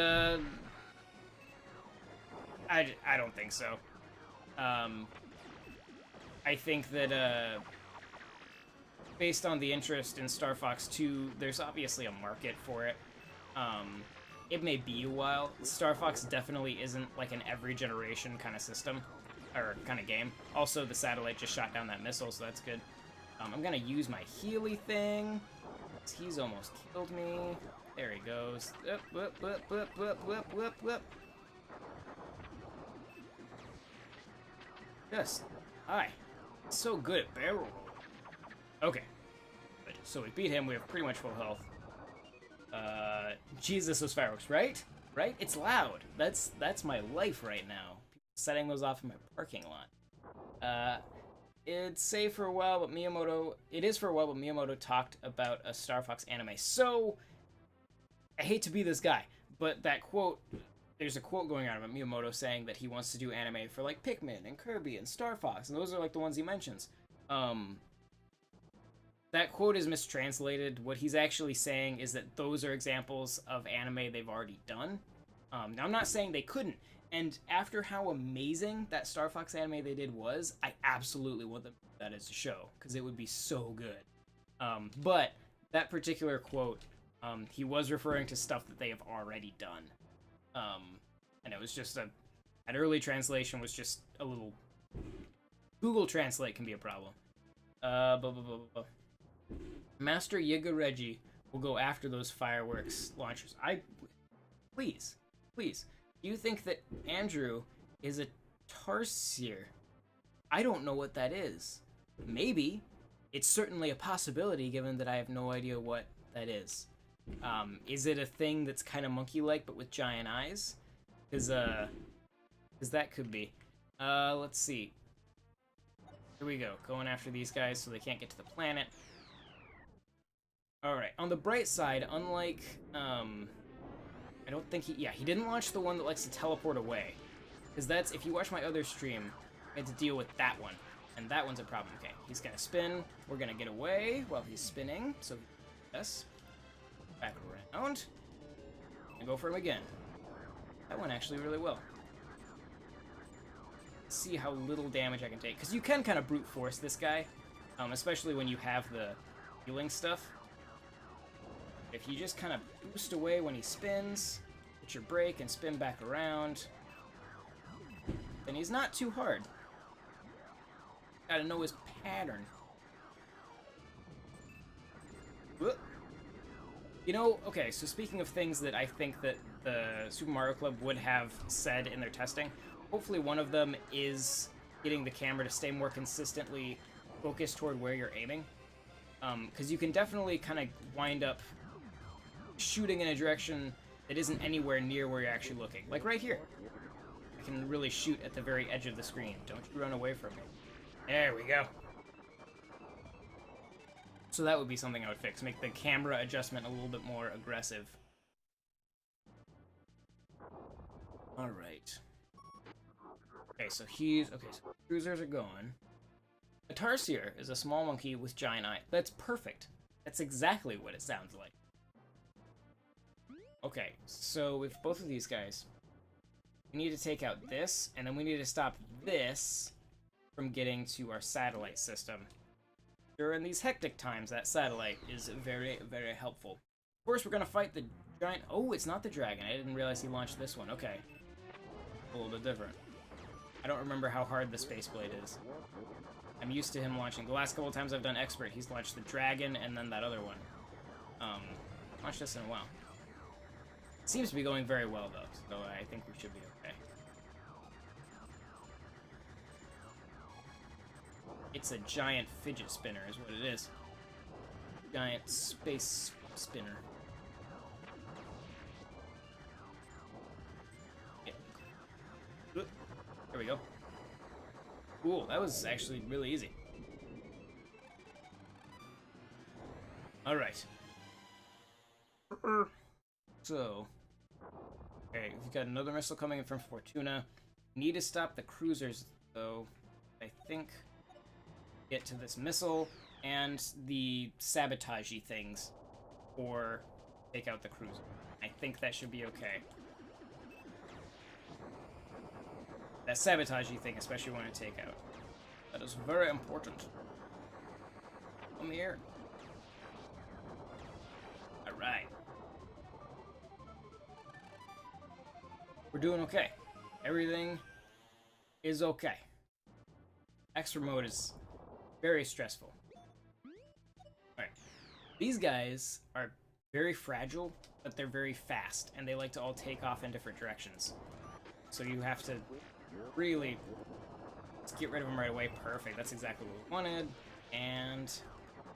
I don't think so. I think that, based on the interest in Star Fox 2, there's obviously a market for it. it may be a while. Star Fox definitely isn't like an every generation kind of system, or kind of game. Also, the satellite just shot down that missile, so that's good. I'm gonna use my Healy thing. He's almost killed me. There he goes. Whoop, whoop, whoop, whoop, whoop, whoop, whoop. Just, hi. So good at barrel roll. Okay. Good. So we beat him. We have pretty much full health. Jesus, those fireworks, right? Right? It's loud. That's my life right now. People setting those off in my parking lot. It's safe for a while, but Miyamoto... It is for a while, but Miyamoto talked about a Star Fox anime. So, I hate to be this guy, but that quote... There's a quote going on about Miyamoto saying that he wants to do anime for, like, Pikmin and Kirby and Star Fox, and those are, like, the ones he mentions. That quote is mistranslated. What he's actually saying is that those are examples of anime they've already done. Now, I'm not saying they couldn't. And after how amazing that Star Fox anime they did was, I absolutely want them to do that as a show, because it would be so good. But that particular quote, he was referring to stuff that they have already done. And it was just an early translation was just a little... Google Translate can be a problem. Master Yiga Reggie will go after those fireworks launchers. Please. Do you think that Andrew is a tarsier? I don't know what that is. Maybe. It's certainly a possibility, given that I have no idea what that is. Is it a thing that's kind of monkey-like, but with giant eyes? Because that could be. Let's see. Here we go. Going after these guys so they can't get to the planet. Alright, on the bright side, unlike, I don't think he didn't launch the one that likes to teleport away. Because that's, if you watch my other stream, I had to deal with that one. And that one's a problem. Okay, he's gonna spin. We're gonna get away while he's spinning. So, yes. Back around. And go for him again. That went actually really well. Let's see how little damage I can take. Because you can kind of brute force this guy. Especially when you have the healing stuff. If you just kind of boost away when he spins, hit your brake and spin back around, then he's not too hard. Gotta know his pattern. Whoop. You know, okay, so speaking of things that I think that the Super Mario Club would have said in their testing, hopefully one of them is getting the camera to stay more consistently focused toward where you're aiming. Because you can definitely kind of wind up shooting in a direction that isn't anywhere near where you're actually looking. Like right here. I can really shoot at the very edge of the screen. Don't you run away from me. There we go. So that would be something I would fix. Make the camera adjustment a little bit more aggressive. Alright. Okay, so cruisers are going. A tarsier is a small monkey with giant eyes. That's perfect. That's exactly what it sounds like. Okay, so with both of these guys, we need to take out this, and then we need to stop this from getting to our satellite system. During these hectic times, that satellite is very, very helpful. Of course, we're gonna fight the giant... Oh, it's not the dragon. I didn't realize he launched this one. Okay. A little bit different. I don't remember how hard the Space Blade is. I'm used to him launching. The last couple of times I've done Expert, he's launched the dragon and then that other one. Launched this in a while. Seems to be going very well, though, so I think we should be okay. It's a giant fidget spinner, is what it is. Giant space spinner. Yeah. There we go. Cool, that was actually really easy. Alright. So... Okay, we've got another missile coming in from Fortuna. Need to stop the cruisers, though. I think... Get to this missile and the sabotagey things, or take out the cruiser. I think that should be okay. That sabotagey thing, especially when I take out. That is very important. Come here. Alright. we're doing okay. Everything is okay. Extra mode is very stressful. Alright. These guys are very fragile, but they're very fast, and they like to all take off in different directions. So you have to really get rid of them right away. Perfect. That's exactly what we wanted. And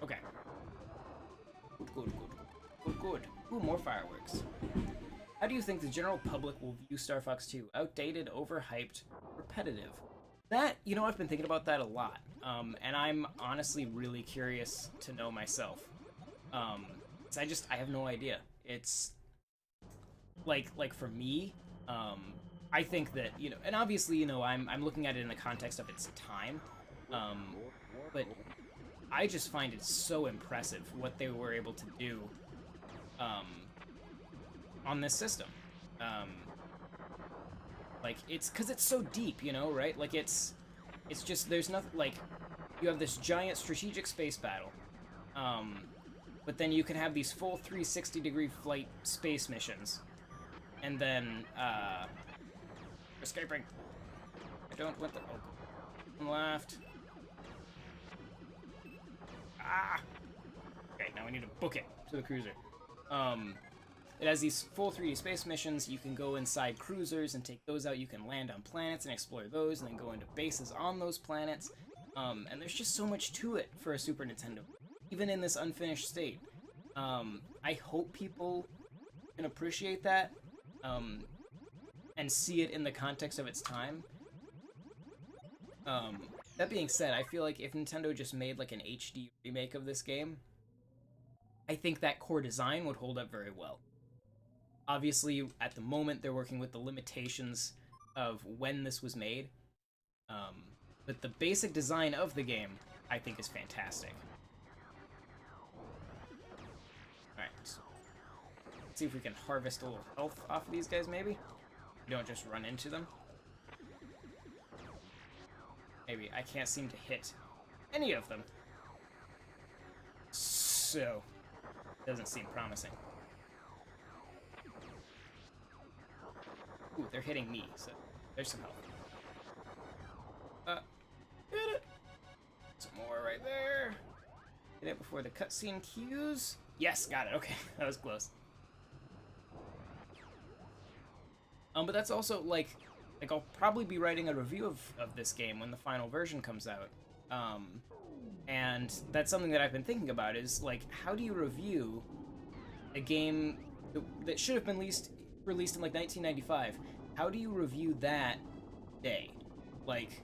okay. Good. Ooh, more fireworks. How do you think the general public will view Star Fox 2? Outdated, overhyped, repetitive? That, you know, I've been thinking about that a lot. And I'm honestly really curious to know myself. I have no idea. It's like for me, I think that, you know, and obviously, you know, I'm looking at it in the context of its time. But I just find it so impressive what they were able to do on this system. Like, it's because it's so deep, you know, right? Like, it's just, there's nothing, like, you have this giant strategic space battle, but then you can have these full 360-degree flight space missions, and then, escaping. I don't want the, oh, left. Ah! Okay, now we need to book it to the cruiser. It has these full 3D space missions. You can go inside cruisers and take those out. You can land on planets and explore those, and then go into bases on those planets. And there's just so much to it for a Super Nintendo, even in this unfinished state. I hope people can appreciate that, and see it in the context of its time. That being said, I feel like if Nintendo just made like an HD remake of this game, I think that core design would hold up very well. Obviously, at the moment, they're working with the limitations of when this was made, but the basic design of the game, I think, is fantastic. Alright, let's see if we can harvest a little health off of these guys, maybe? We don't just run into them. Maybe. I can't seem to hit any of them. So, doesn't seem promising. Ooh, they're hitting me, so there's some help. Hit it! Some more right there. Get it before the cutscene cues. Yes, got it. Okay, that was close. But that's also, like I'll probably be writing a review of this game when the final version comes out. And that's something that I've been thinking about is, like, how do you review a game that should have been released in, like, 1995? How do you review that day? Like,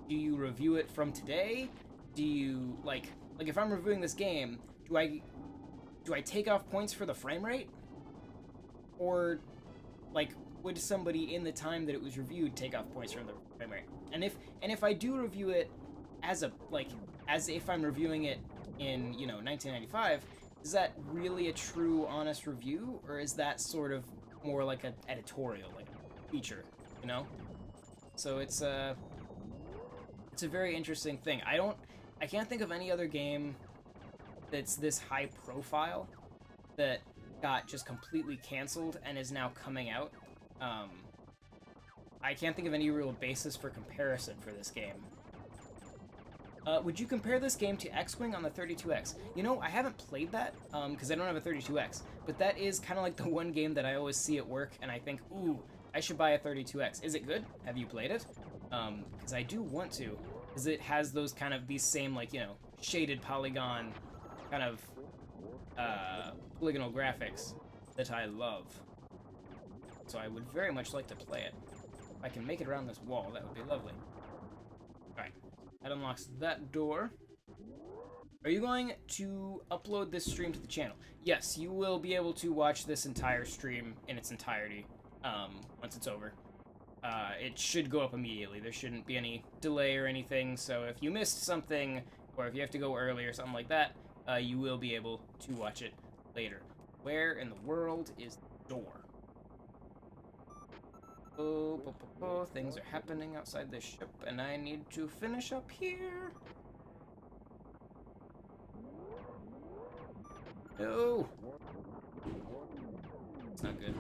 do you review it from today? Do you, like if I'm reviewing this game, do I take off points for the frame rate? Or, like, would somebody in the time that it was reviewed take off points from the frame rate? And if I do review it as if I'm reviewing it in, you know, 1995, is that really a true, honest review, or is that sort of more like an editorial, like a feature, you know? So it's a very interesting thing. I can't think of any other game that's this high profile that got just completely canceled and is now coming out. I can't think of any real basis for comparison for this game. Would you compare this game to X-Wing on the 32X? You know, I haven't played that, because I don't have a 32X, but that is kind of like the one game that I always see at work, and I think, ooh, I should buy a 32X. Is it good? Have you played it? Because I do want to, because it has those kind of, these same, like, you know, shaded polygon, kind of, polygonal graphics that I love. So I would very much like to play it. If I can make it around this wall, that would be lovely. Alright, that unlocks that door. Are you going to upload this stream to the channel? Yes, you will be able to watch this entire stream in its entirety, once it's over. It should go up immediately. There shouldn't be any delay or anything, so if you missed something, or if you have to go early or something like that, you will be able to watch it later. Where in the world is the door? Oh, things are happening outside the ship, and I need to finish up here. No! It's not good.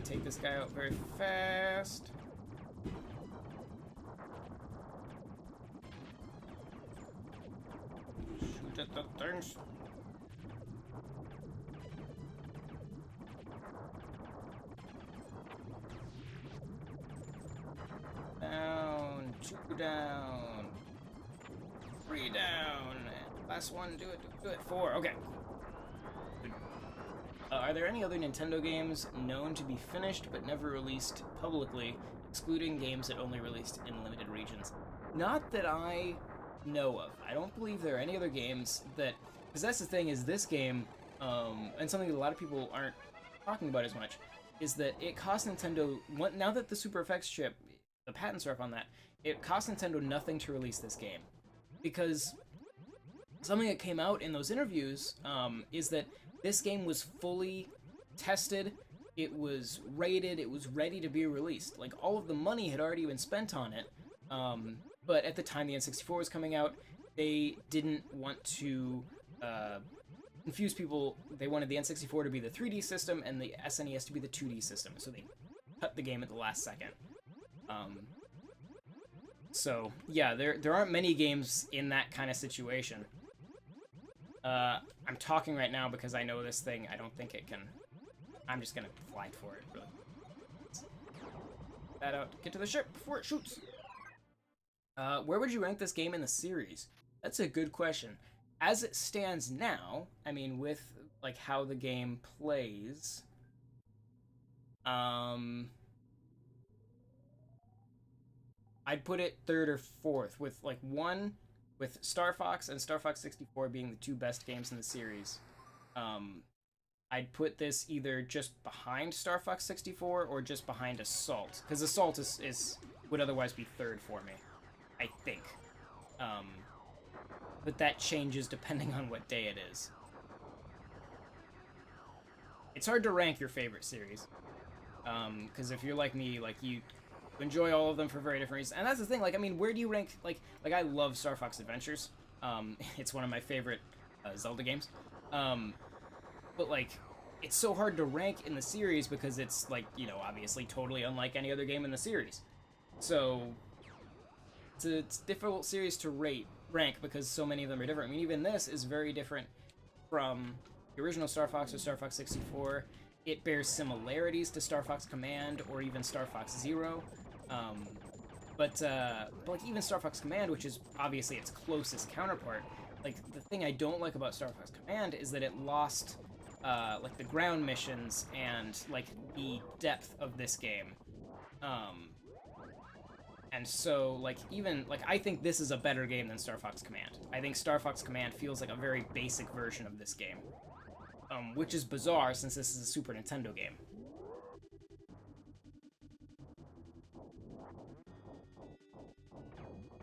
take this guy out very fast. Shoot at the things. Down, 2 down, 3 down. Last one, do it, 4. Okay. Are there any other Nintendo games known to be finished but never released publicly, excluding games that only released in limited regions? Not that I know of. I don't believe there are any other games that... Because that's the thing, is this game, and something that a lot of people aren't talking about as much, is that it cost Nintendo... Now that the Super FX chip, the patents are up on that, it cost Nintendo nothing to release this game. Because something that came out in those interviews is that this game was fully tested, it was rated, it was ready to be released. Like, all of the money had already been spent on it, but at the time the N64 was coming out, they didn't want to confuse people. They wanted the N64 to be the 3D system and the SNES to be the 2D system, so they cut the game at the last second. So, yeah, there aren't many games in that kind of situation. I'm talking right now because I know this thing. I don't think it can... I'm just gonna fly for it, really. That out. Get to the ship before it shoots! Where would you rank this game in the series? That's a good question. As it stands now, I mean, with, like, how the game plays... I'd put it 3rd or 4th, with, like, 1... with Star Fox and Star Fox 64 being the 2 best games in the series. I'd put this either just behind Star Fox 64 or just behind Assault, because Assault would otherwise be 3rd for me, I think. But that changes depending on what day it is. It's hard to rank your favorite series, because if you're like me, like, you enjoy all of them for very different reasons. And that's the thing, like, I mean, where do you rank, like I love Star Fox Adventures. It's one of my favorite Zelda games. But, like, it's so hard to rank in the series because it's, like, you know, obviously totally unlike any other game in the series. So, it's a difficult series to rank because so many of them are different. I mean, even this is very different from the original Star Fox or Star Fox 64. It bears similarities to Star Fox Command or even Star Fox Zero. But like, even Star Fox Command, which is obviously its closest counterpart, like, the thing I don't like about Star Fox Command is that it lost, like, the ground missions and, like, the depth of this game. And so, like, even, like, I think this is a better game than Star Fox Command. I think Star Fox Command feels like a very basic version of this game. Which is bizarre since this is a Super Nintendo game.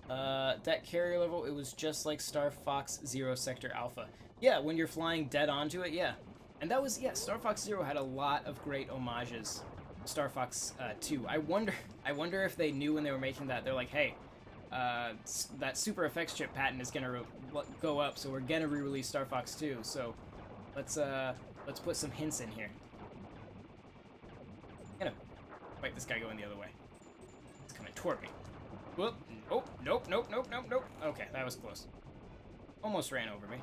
That carrier level, it was just like Star Fox Zero Sector Alpha. Yeah, when you're flying dead onto it, yeah. And that was, yeah, Star Fox Zero had a lot of great homages. Star Fox 2. I wonder if they knew when they were making that, they're like, hey, that Super FX chip patent is gonna go up, so we're gonna re-release Star Fox 2, so let's put some hints in here. I'm gonna fight this guy going the other way. It's coming toward me. Whoop. Oh, nope. Okay, that was close. Almost ran over me.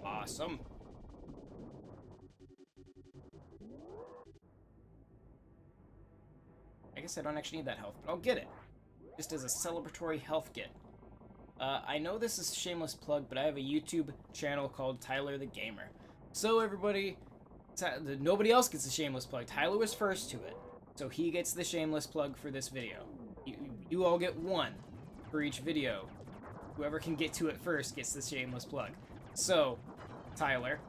Awesome. I guess I don't actually need that health, but I'll get it. Just as a celebratory health kit. I know this is a shameless plug, but I have a YouTube channel called Tyler the Gamer. So everybody, nobody else gets a shameless plug. Tyler was first to it, so he gets the shameless plug for this video. You all get one for each video. Whoever can get to it first gets the shameless plug. So, Tyler,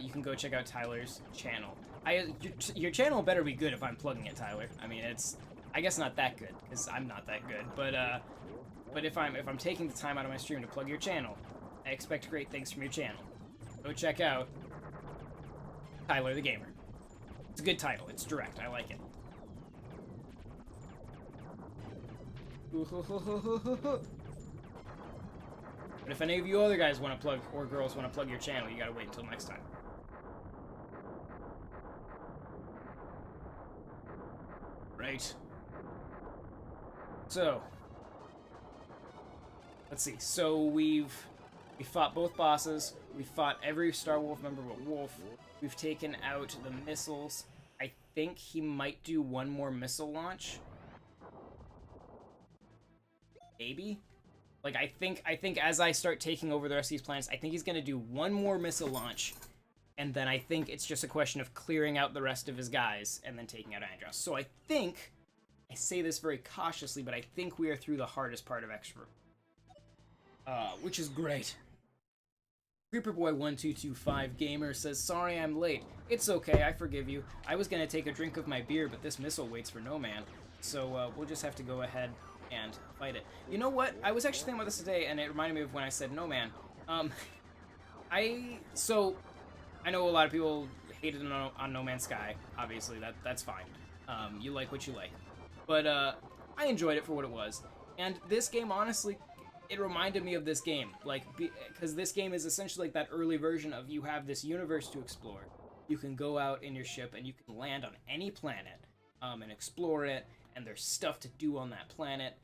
you can go check out Tyler's channel. Your channel better be good if I'm plugging it, Tyler. I mean, it's, I guess, not that good, because I'm not that good, but if I'm taking the time out of my stream to plug your channel, I expect great things from your channel. Go check out Tyler the Gamer. It's a good title. It's direct. I like it. But if any of you other guys want to plug, or girls want to plug your channel, you gotta wait until next time. Right. So, let's see. So we fought both bosses. We fought every Star Wolf member but Wolf. We've taken out the missiles. I think he might do one more missile launch. Maybe? Like, I think as I start taking over the rest of these planets, I think he's gonna do one more missile launch, and then I think it's just a question of clearing out the rest of his guys, and then taking out Andros. So I think, I say this very cautiously, but I think we are through the hardest part of Extra. Which is great. Creeperboy1225 Gamer says, sorry I'm late. It's okay, I forgive you. I was gonna take a drink of my beer, but this missile waits for no man. So, we'll just have to go ahead and fight it. You know what? I was actually thinking about this today, and it reminded me of when I said no man. So, I know a lot of people hated on No Man's Sky. Obviously, that's fine. You like what you like. But, I enjoyed it for what it was. And this game, honestly, it reminded me of this game. Like, because this game is essentially like that early version of you have this universe to explore. You can go out in your ship, and you can land on any planet, and explore it, and there's stuff to do on that planet,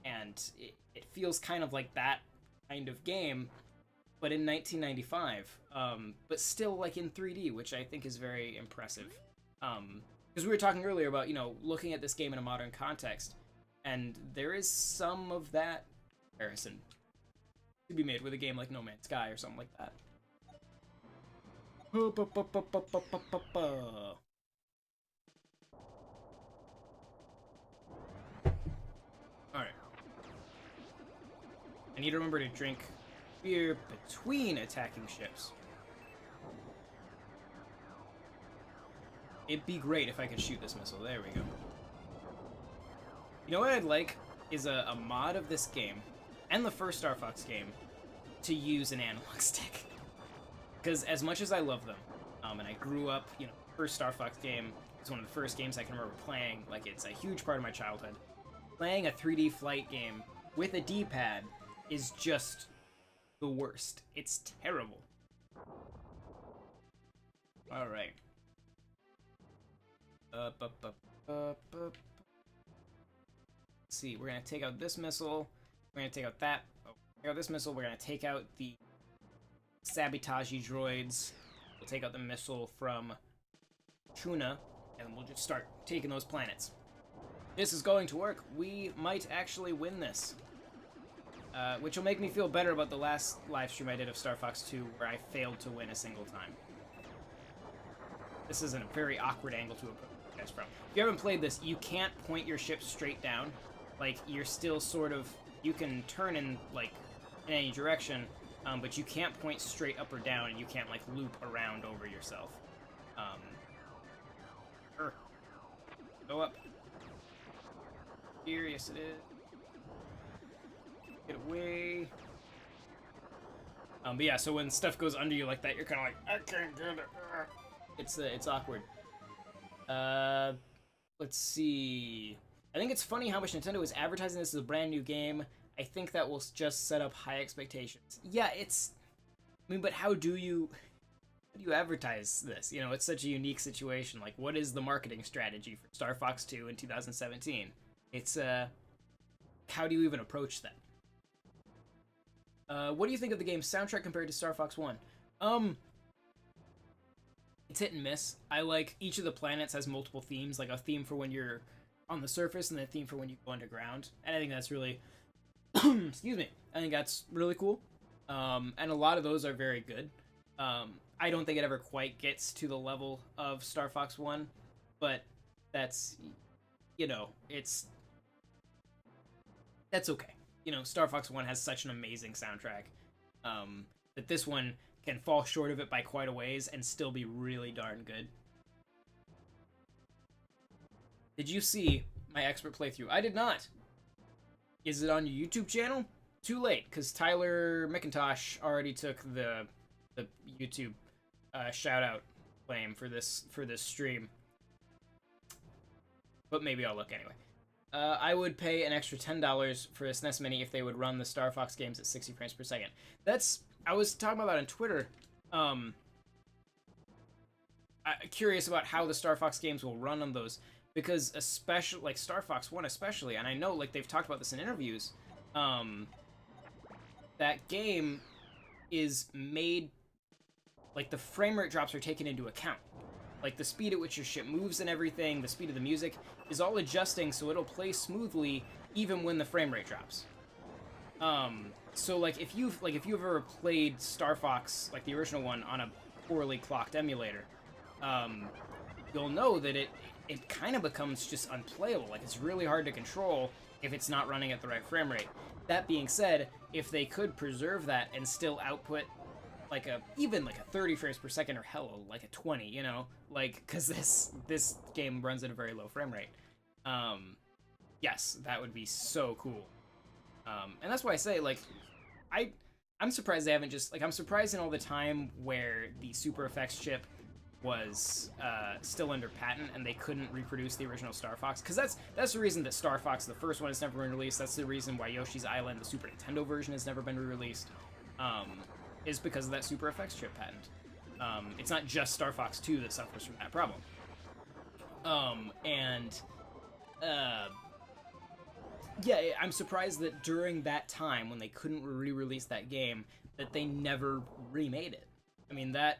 and it feels kind of like that kind of game, but in 1995, but still like in 3D, which I think is very impressive. Because we were talking earlier about, you know, looking at this game in a modern context, and there is some of that comparison to be made with a game like No Man's Sky or something like that. Alright. I need to remember to drink beer between attacking ships. It'd be great if I could shoot this missile. There we go. You know what I'd like is a mod of this game, and the first Star Fox game, to use an analog stick. Because as much as I love them, and I grew up, you know, first Star Fox game is one of the first games I can remember playing, like it's a huge part of my childhood. Playing a 3D flight game with a D-pad is just the worst. It's terrible. Alright. Let's see, we're gonna take out this missile. We're gonna take out that. Oh, take out this missile. We're gonna take out the sabotage droids. We'll take out the missile from Tuna, and we'll just start taking those planets. This is going to work. We might actually win this. Which will make me feel better about the last live stream I did of Star Fox 2, where I failed to win a single time. This is a very awkward angle to approach this from. If you haven't played this, you can't point your ship straight down. Like, you're still sort of... You can turn in, like, in any direction, but you can't point straight up or down, and you can't, like, loop around over yourself. Go up. Here, yes it is. Get away. But yeah, so when stuff goes under you like that, you're kind of like, I can't get it. It's awkward. Let's see. I think it's funny how much Nintendo is advertising this as a brand new game. I think that will just set up high expectations. Yeah, it's... I mean, but how do you advertise this? You know, it's such a unique situation. Like, what is the marketing strategy for Star Fox 2 in 2017? It's, how do you even approach that? What do you think of the game's soundtrack compared to Star Fox 1? It's hit and miss. I like each of the planets has multiple themes, like a theme for when you're on the surface and a theme for when you go underground. And I think that's really, excuse me, I think that's really cool. And a lot of those are very good. I don't think it ever quite gets to the level of Star Fox 1, but that's, you know, that's okay. You know, Star Fox 1 has such an amazing soundtrack that this one can fall short of it by quite a ways and still be really darn good. Did you see my expert playthrough? I did not. Is it on your YouTube channel? Too late, because Tyler McIntosh already took the YouTube shout-out claim for this stream. But maybe I'll look anyway. I would pay an extra $10 for a SNES Mini if they would run the Star Fox games at 60 frames per second. I was talking about that on Twitter. I'm curious about how the Star Fox games will run on those, because especially like Star Fox 1 especially, and I know like they've talked about this in interviews, that game is made, like the frame rate drops are taken into account. Like the speed at which your ship moves and everything, the speed of the music is all adjusting so it'll play smoothly even when the frame rate drops. So like if you've ever played Star Fox, like the original one, on a poorly clocked emulator, you'll know that it kind of becomes just unplayable. Like it's really hard to control if it's not running at the right frame rate. That being said, if they could preserve that and still output like even like a 30 frames per second, or hell, like a 20, you know, like, because this game runs at a very low frame rate. Yes, that would be so cool. And that's why I say, like, I'm surprised they haven't just, like, I'm surprised in all the time where the Super Effects chip was still under patent and they couldn't reproduce the original Star Fox, because that's the reason that Star Fox, the first one, has never been released. That's the reason why Yoshi's Island, the Super Nintendo version, has never been re-released, is because of that Super Effects chip patent. It's not just Star Fox 2 that suffers from that problem. Yeah, I'm surprised that during that time, when they couldn't re-release that game, that they never remade it. I mean, that,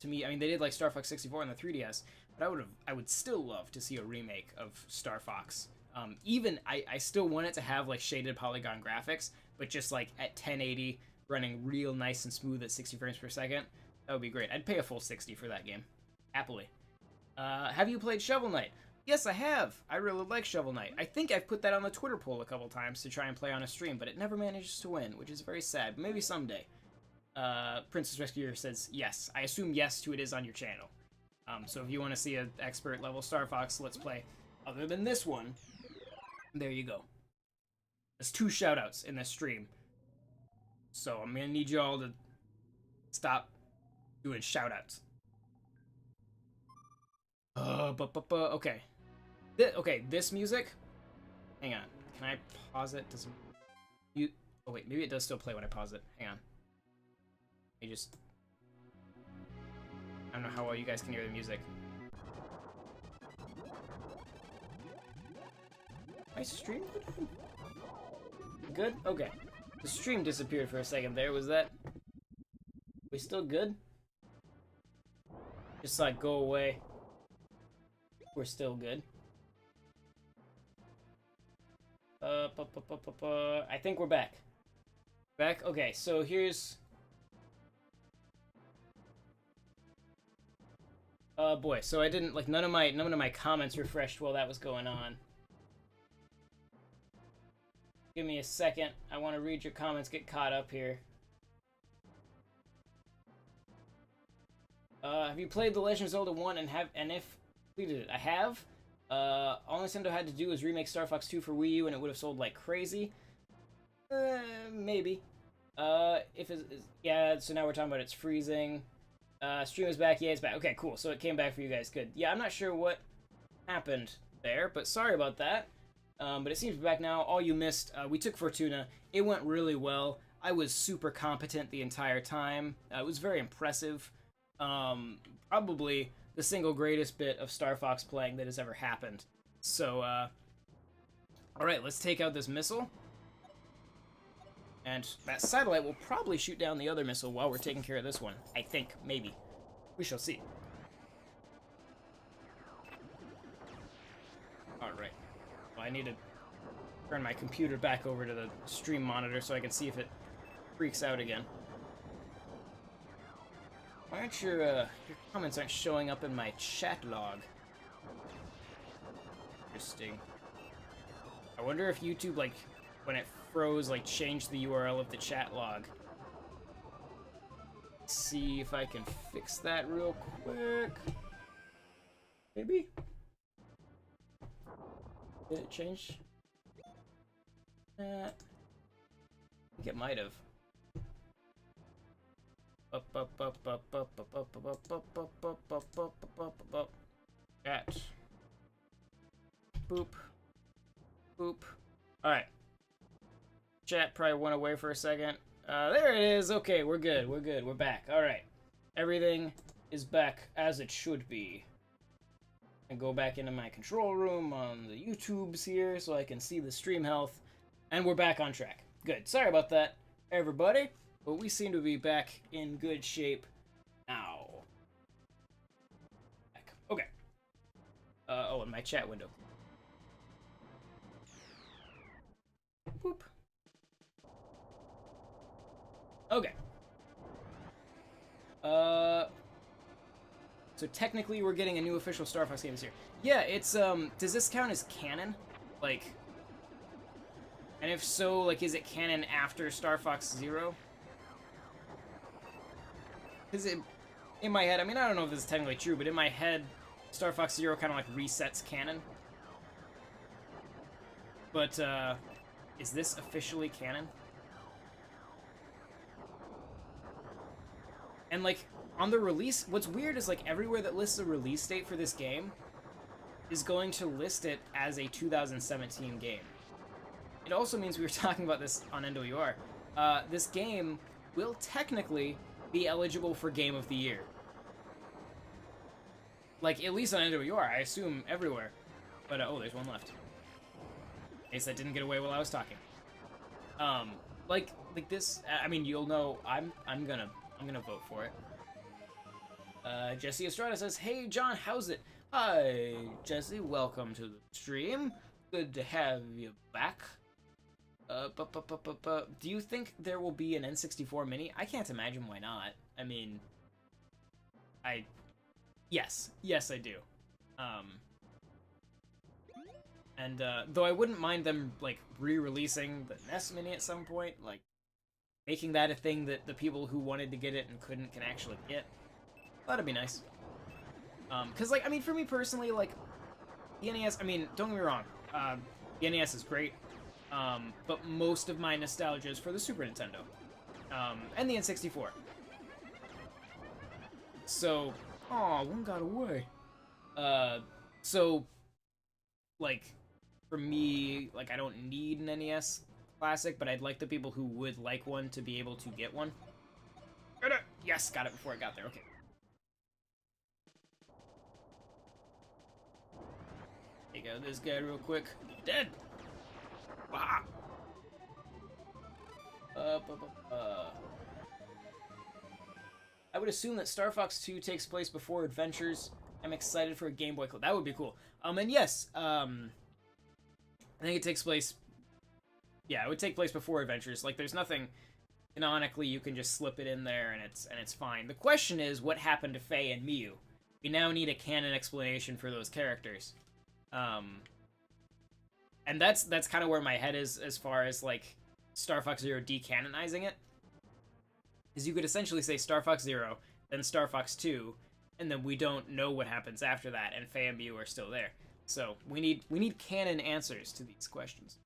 to me, I mean, they did like Star Fox 64 on the 3DS, but I would still love to see a remake of Star Fox. I still want it to have like shaded polygon graphics, but just like at 1080, running real nice and smooth at 60 frames per second. That would be great. I'd pay a full 60 for that game. Happily. Have you played Shovel Knight? Yes, I have. I really like Shovel Knight. I think I've put that on the Twitter poll a couple times to try and play on a stream, but it never manages to win, which is very sad. Maybe someday. Princess Rescuer says yes. I assume yes to it is on your channel. So if you want to see an expert level Star Fox Let's Play, other than this one, there you go. There's 2 shoutouts in this stream. So I'm gonna need y'all to stop doing shoutouts. Okay. Okay, this music. Hang on. Can I pause it? Does you? Oh wait, maybe it does still play when I pause it. Hang on. I don't know how well you guys can hear the music. My stream good? Okay. The stream disappeared for a second there. Was that? We still good? Just like go away. We're still good. I think we're back. Back? Okay, so here's... boy, so I didn't, like, none of my comments refreshed while that was going on. Give me a second. I want to read your comments, get caught up here. Have you played The Legend of Zelda 1 and if completed it? I have. All Nintendo had to do was remake Star Fox 2 for Wii U and it would have sold like crazy. Maybe. Yeah, so now we're talking about it's freezing. Stream is back. Yeah, it's back. Okay, cool. So it came back for you guys. Good. Yeah, I'm not sure what happened there, but sorry about that. But it seems to be back now. All you missed, we took Fortuna. It went really well. I was super competent the entire time. It was very impressive. Probably the single greatest bit of Star Fox playing that has ever happened. So, alright, let's take out this missile. And that satellite will probably shoot down the other missile while we're taking care of this one. I think. Maybe. We shall see. Alright. Well, I need to turn my computer back over to the stream monitor so I can see if it freaks out again. Why aren't your comments aren't showing up in my chat log? Interesting. I wonder if YouTube, like, when it froze, like, changed the URL of the chat log. Let's see if I can fix that real quick. Maybe? Did it change? I think it might have. Chat. Boop. Boop. Alright. Chat probably went away for a second. There it is. Okay, we're good. We're good. We're back. Alright. Everything is back as it should be. And go back into my control room on the YouTubes here so I can see the stream health. And we're back on track. Good. Sorry about that, everybody. But we seem to be back in good shape now. Okay. Oh, and my chat window. Boop. Okay. So technically we're getting a new official Star Fox game this year. Yeah, it's, does this count as canon? Like, and if so, like, is it canon after Star Fox Zero? Because in my head, I mean, I don't know if this is technically true, but in my head, Star Fox Zero kind of, like, resets canon. But, is this officially canon? And, like, on the release, what's weird is, like, everywhere that lists a release date for this game is going to list it as a 2017 game. It also means, we were talking about this on NWR, this game will technically be eligible for Game of the Year. Like, at least on NWR, I assume everywhere. But, oh, there's one left. In case that didn't get away while I was talking. Like this, I mean, you'll know, I'm gonna vote for it. Jesse Estrada says, "Hey John, how's it?" Hi Jesse, welcome to the stream. Good to have you back. Do you think there will be an N64 Mini? I can't imagine why not. I mean, yes I do. And though I wouldn't mind them like re-releasing the NES Mini at some point, like making that a thing that the people who wanted to get it and couldn't can actually get. That'd be nice. Cause like, I mean, for me personally, like, the NES, I mean, don't get me wrong, the NES is great, but most of my nostalgia is for the Super Nintendo, and the N64. So, aw, one got away. So, like, for me, like, I don't need an NES Classic, but I'd like the people who would like one to be able to get one. Yes, got it before I got there, okay. Take out this guy real quick. Dead! Ah. I would assume that Star Fox 2 takes place before Adventures. I'm excited for a Game Boy Color. That would be cool. And yes, I think it takes place... Yeah, it would take place before Adventures. Like, there's nothing... Canonically, you can just slip it in there and it's fine. The question is, what happened to Faye and Miyu? We now need a canon explanation for those characters. And that's kind of where my head is as far as, like, Star Fox Zero decanonizing it. Is you could essentially say Star Fox Zero, then Star Fox 2, and then we don't know what happens after that, and Faye and Miyu are still there. So, we need canon answers to these questions.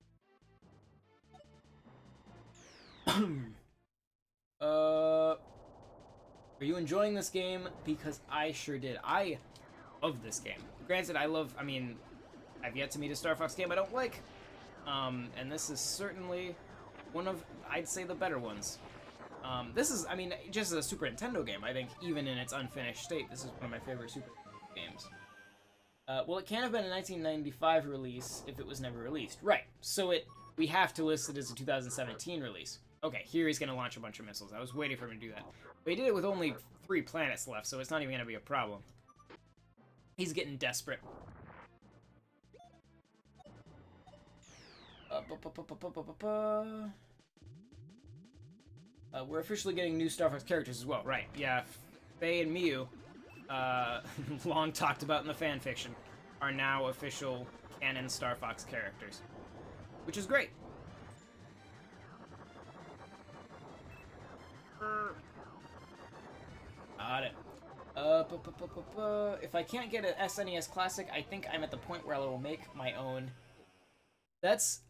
Are you enjoying this game? Because I sure did. I love this game. Granted, I mean, I've yet to meet a Star Fox game I don't like. And this is certainly one of, I'd say, the better ones. This is, I mean, just as a Super Nintendo game, I think, even in its unfinished state, this is one of my favorite Super Nintendo games. Well, it can't have been a 1995 release if it was never released. Right, so we have to list it as a 2017 release. Okay, here he's gonna launch a bunch of missiles. I was waiting for him to do that. But he did it with only 3 planets left, so it's not even gonna be a problem. He's getting desperate. We're officially getting new Star Fox characters as well, right? Yeah, Faye and Miyu, long talked about in the fanfiction, are now official canon Star Fox characters, which is great. Got it. If I can't get an SNES Classic, I think I'm at the point where I will make my own.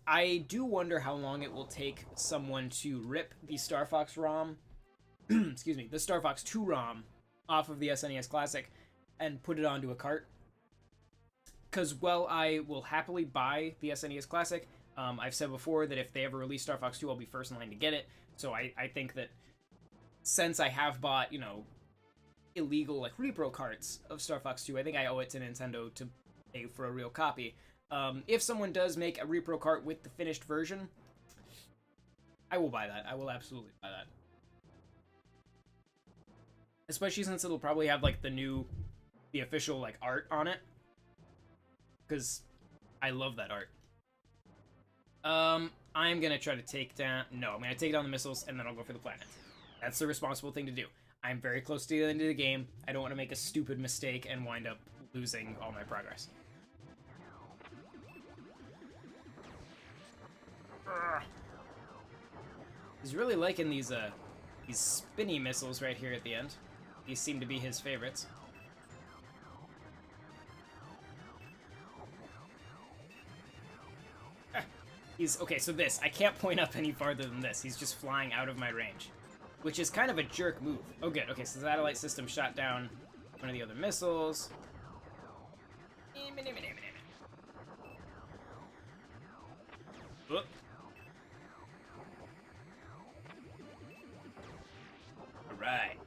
I do wonder how long it will take someone to rip the Star Fox ROM, excuse me, the Star Fox 2 ROM off of the SNES Classic and put it onto a cart. because while I will happily buy the SNES Classic, I've said before that if they ever release Star Fox 2, I'll be first in line to get it. So I think that since I have bought, you know, illegal like repro carts of Star Fox 2, I think I owe it to Nintendo to pay for a real copy. If someone does make a repro cart with the finished version, I will buy that. I will absolutely buy that. Especially since it'll probably have like the official like art on it. Because I love that art. I'm gonna try to take down... No, I'm gonna take down the missiles and then I'll go for the planet. That's the responsible thing to do. I'm very close to the end of the game. I don't want to make a stupid mistake and wind up losing all my progress. He's really liking these spinny missiles right here at the end. These seem to be his favorites. Okay, so this, I can't point up any farther than this. He's just flying out of my range, which is kind of a jerk move. Oh, good. Okay, so the satellite system shot down one of the other missiles. Whoop. Alright.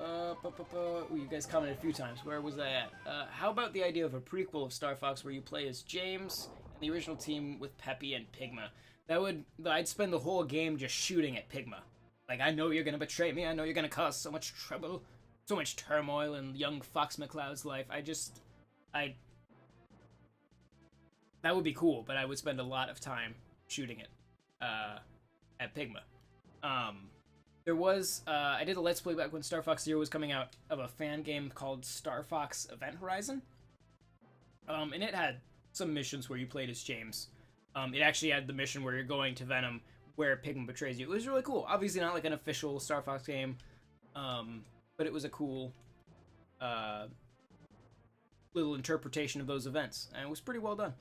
Ooh, you guys commented a few times. Where was I at? How about the idea of a prequel of Star Fox where you play as James and the original team with Peppy and Pigma? I'd spend the whole game just shooting at Pigma. Like, I know you're gonna betray me, I know you're gonna cause so much trouble, so much turmoil in young Fox McCloud's life. That would be cool, but I would spend a lot of time shooting it, at Pigma. There was, I did a Let's Play back when Star Fox Zero was coming out of a fan game called Star Fox Event Horizon. And it had some missions where you played as James. It actually had the mission where you're going to Venom, where Pigman betrays you. It was really cool. Obviously not like an official Star Fox game, but it was a cool, little interpretation of those events, and it was pretty well done.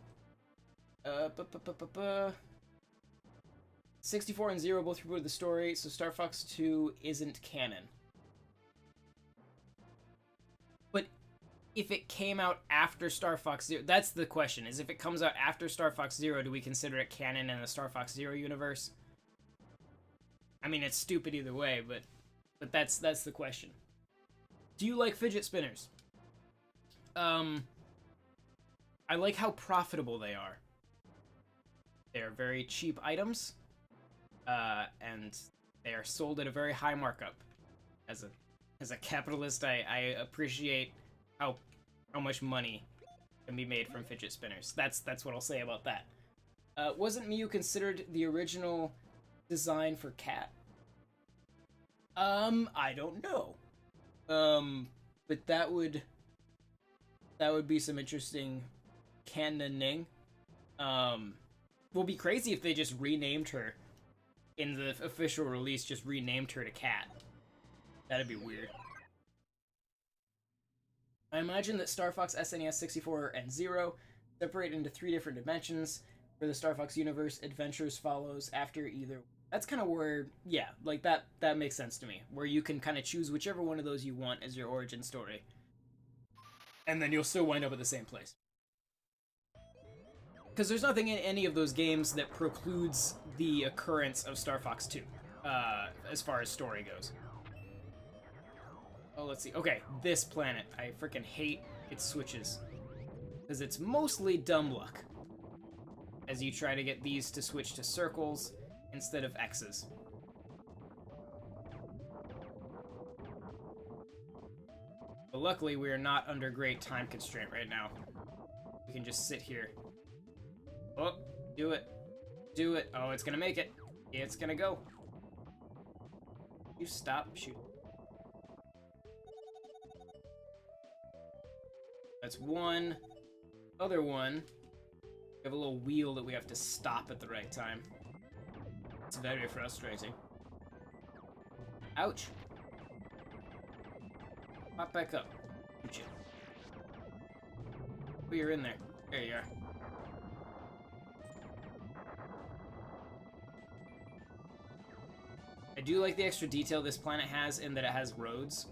64 and 0 both rebooted the story, so Star Fox 2 isn't canon. But if it came out after Star Fox 0, that's the question, is if it comes out after Star Fox 0, do we consider it canon in the Star Fox 0 universe? I mean, it's stupid either way, but that's the question. Do you like fidget spinners? I like how profitable they are. They are very cheap items. And they are sold at a very high markup. As a capitalist, I appreciate how much money can be made from fidget spinners. That's what I'll say about that. Wasn't Mew considered the original design for Cat? I don't know. But that would be some interesting canoning. Will be crazy if they just renamed her. In the official release, just renamed her to Cat. That'd be weird. I imagine that Star Fox SNES 64 and 0 separate into 3 different dimensions, where the Star Fox universe adventures follows after either. That's kind of where, yeah, like that makes sense to me. Where you can kind of choose whichever one of those you want as your origin story. And then you'll still wind up at the same place. Because there's nothing in any of those games that precludes the occurrence of Star Fox 2, as far as story goes. Oh, let's see. Okay, this planet. I freaking hate its switches. Because it's mostly dumb luck. As you try to get these to switch to circles instead of X's. But luckily, we are not under great time constraint right now. We can just sit here. Oh, do it. Do it. Oh, it's gonna make it. It's gonna go. You stop shooting. That's one. Other one. We have a little wheel that we have to stop at the right time. It's very frustrating. Ouch. Pop back up. Shoot you. Oh, you're in there. There you are. I do like the extra detail this planet has in that it has roads.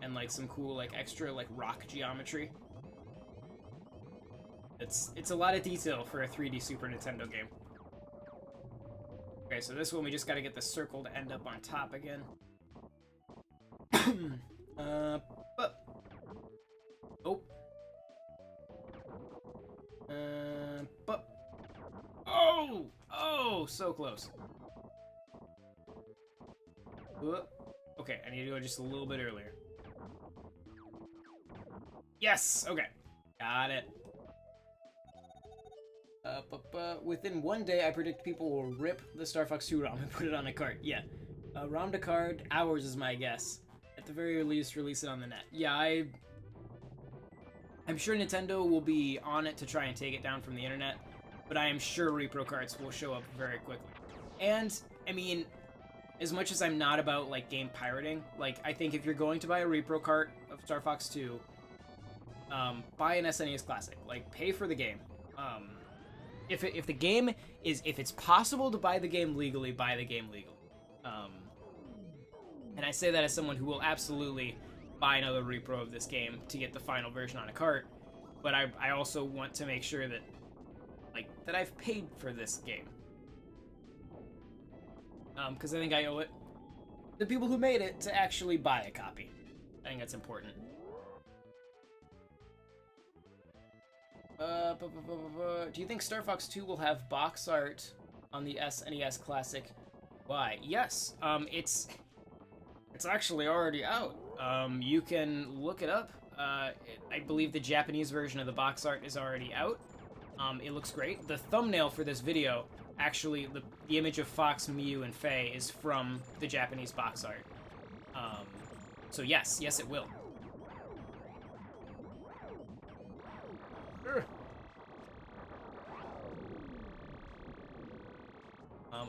and like some cool like extra like rock geometry. It's a lot of detail for a 3D Super Nintendo game. Okay, so this one we just gotta get the circle to end up on top again. But oh. But oh, so close. Okay, I need to go just a little bit earlier. Yes, okay, got it. Within 1 day, I predict people will rip the Star Fox 2 ROM and put it on a cart. Yeah, ROM to card, hours is my guess. At the very least, release it on the net. Yeah, I'm sure Nintendo will be on it to try and take it down from the internet, but I am sure repro carts will show up very quickly. And, I mean, as much as I'm not about, like, game pirating, like, I think if you're going to buy a repro cart of Star Fox 2, buy an SNES Classic. Like, pay for the game. If it's possible to buy the game legally, buy the game legally. And I say that as someone who will absolutely buy another repro of this game to get the final version on a cart, but I also want to make sure that, like, that I've paid for this game. Because I think I owe it the people who made it to actually buy a copy. I think that's important. Do you think Star Fox 2 will have box art on the SNES Classic? Why? Yes. It's actually already out. You can look it up. I believe the Japanese version of the box art is already out. It looks great. The thumbnail for this video, actually, the image of Fox, Miu, and Faye is from the Japanese box art. So yes, it will.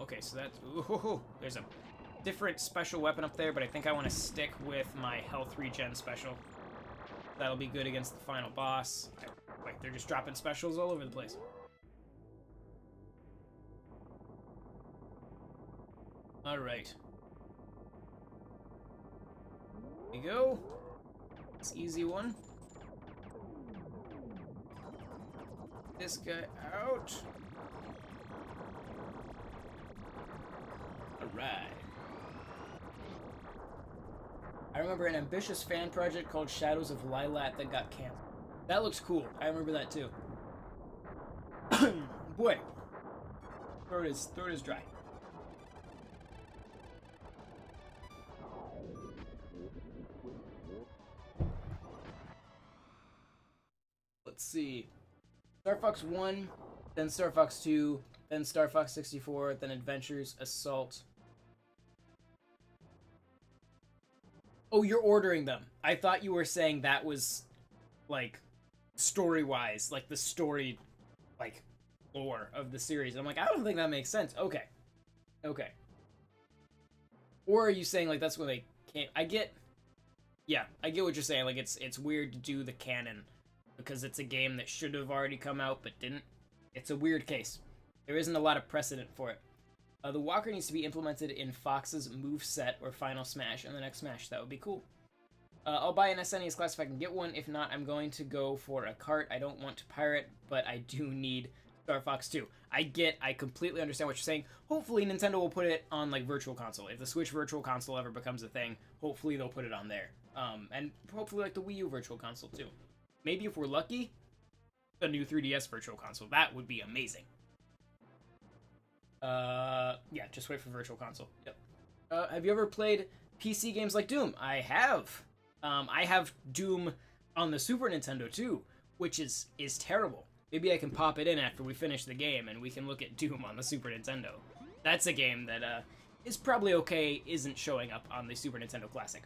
Okay, so that's... Ooh, there's a different special weapon up there, but I think I want to stick with my health regen special. That'll be good against the final boss. Wait, they're just dropping specials all over the place. Alright. Here we go. It's easy one. This guy out. Alright. I remember an ambitious fan project called Shadows of Lilat that got canceled. That looks cool. I remember that too. Boy. Throat is dry. Let's see. Star Fox 1, then Star Fox 2, then Star Fox 64, then Adventures, Assault. Oh, you're ordering them. I thought you were saying that was, like, story-wise, like, the story, like, lore of the series. I'm like, I don't think that makes sense. Okay. Okay. Or are you saying, like, that's when they can't... I get what you're saying. Like, it's weird to do the canon because it's a game that should have already come out but didn't. It's a weird case. There isn't a lot of precedent for it. The walker needs to be implemented in Fox's move set or Final Smash in the next Smash. That would be cool. I'll buy an SNES Class if I can get one. If not, I'm going to go for a cart. I don't want to pirate, but I do need Star Fox 2. I completely understand what you're saying. Hopefully Nintendo will put it on, like, Virtual Console. If the Switch Virtual Console ever becomes a thing, hopefully they'll put it on there. And hopefully, like, the Wii U Virtual Console, too. Maybe if we're lucky, a new 3DS Virtual Console. That would be amazing. Yeah, just wait for Virtual Console. Yep. Have you ever played PC games like Doom? I have. I have Doom on the Super Nintendo too, which is terrible. Maybe I can pop it in after we finish the game and we can look at Doom on the Super Nintendo. That's a game that is probably okay, isn't showing up on the Super Nintendo Classic.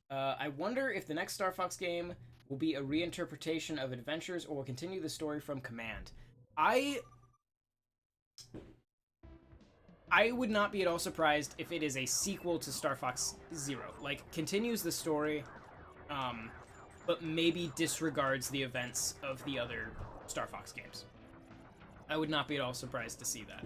I wonder if the next Star Fox game will be a reinterpretation of Adventures or will continue the story from Command. I would not be at all surprised if it is a sequel to Star Fox Zero. Like, continues the story, but maybe disregards the events of the other Star Fox games. I would not be at all surprised to see that.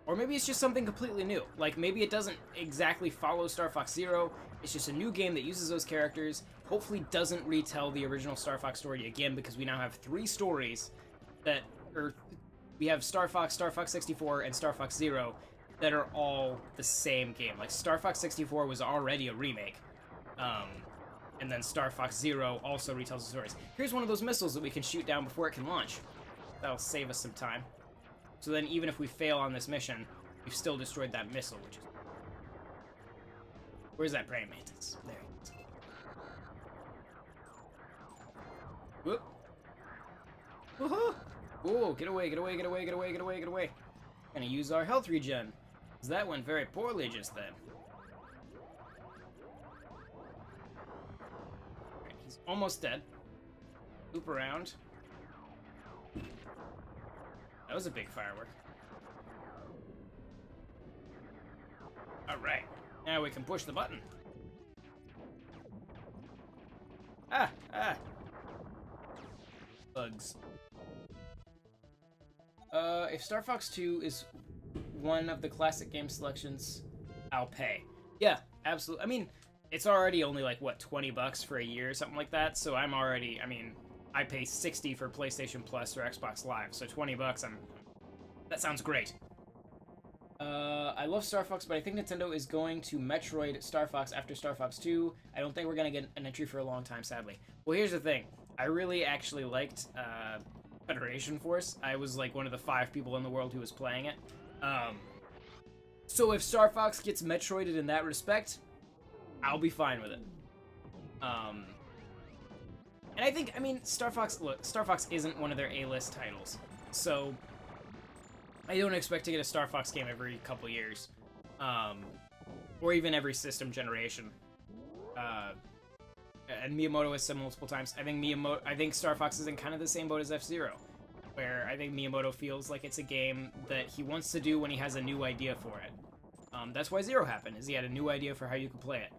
Or maybe it's just something completely new. Like, maybe it doesn't exactly follow Star Fox Zero. It's just a new game that uses those characters. Hopefully doesn't retell the original Star Fox story again, because we now have 3 stories that are... We have Star Fox 64, and Star Fox Zero that are all the same game. Like, Star Fox 64 was already a remake. And then Star Fox Zero also retells the stories. Here's one of those missiles that we can shoot down before it can launch. That'll save us some time. So then even if we fail on this mission, we've still destroyed that missile, which is... Where's that praying mantis? There it is. Whoop. Woohoo! Whoa, get away, get away, get away, get away, get away, get away. Gonna use our health regen. Because that went very poorly just then. Right, he's almost dead. Loop around. That was a big firework. Alright, now we can push the button. Ah! Bugs. If Star Fox 2 is one of the classic game selections, I'll pay. Yeah, absolutely. I mean, it's already only like, what, $20 for a year or something like that, so I'm already, I mean... I pay $60 for PlayStation Plus or Xbox Live, so $20, that sounds great. I love Star Fox, but I think Nintendo is going to Metroid Star Fox after Star Fox 2. I don't think we're going to get an entry for a long time, sadly. Well, here's the thing. I really actually liked Federation Force. I was like one of the 5 people in the world who was playing it. So if Star Fox gets Metroided in that respect, I'll be fine with it. And I think, I mean, Star Fox isn't one of their A-list titles, so I don't expect to get a Star Fox game every couple years, or even every system generation. And Miyamoto has said multiple times, I think Star Fox is in kind of the same boat as F-Zero, where I think Miyamoto feels like it's a game that he wants to do when he has a new idea for it. That's why Zero happened, is he had a new idea for how you could play it.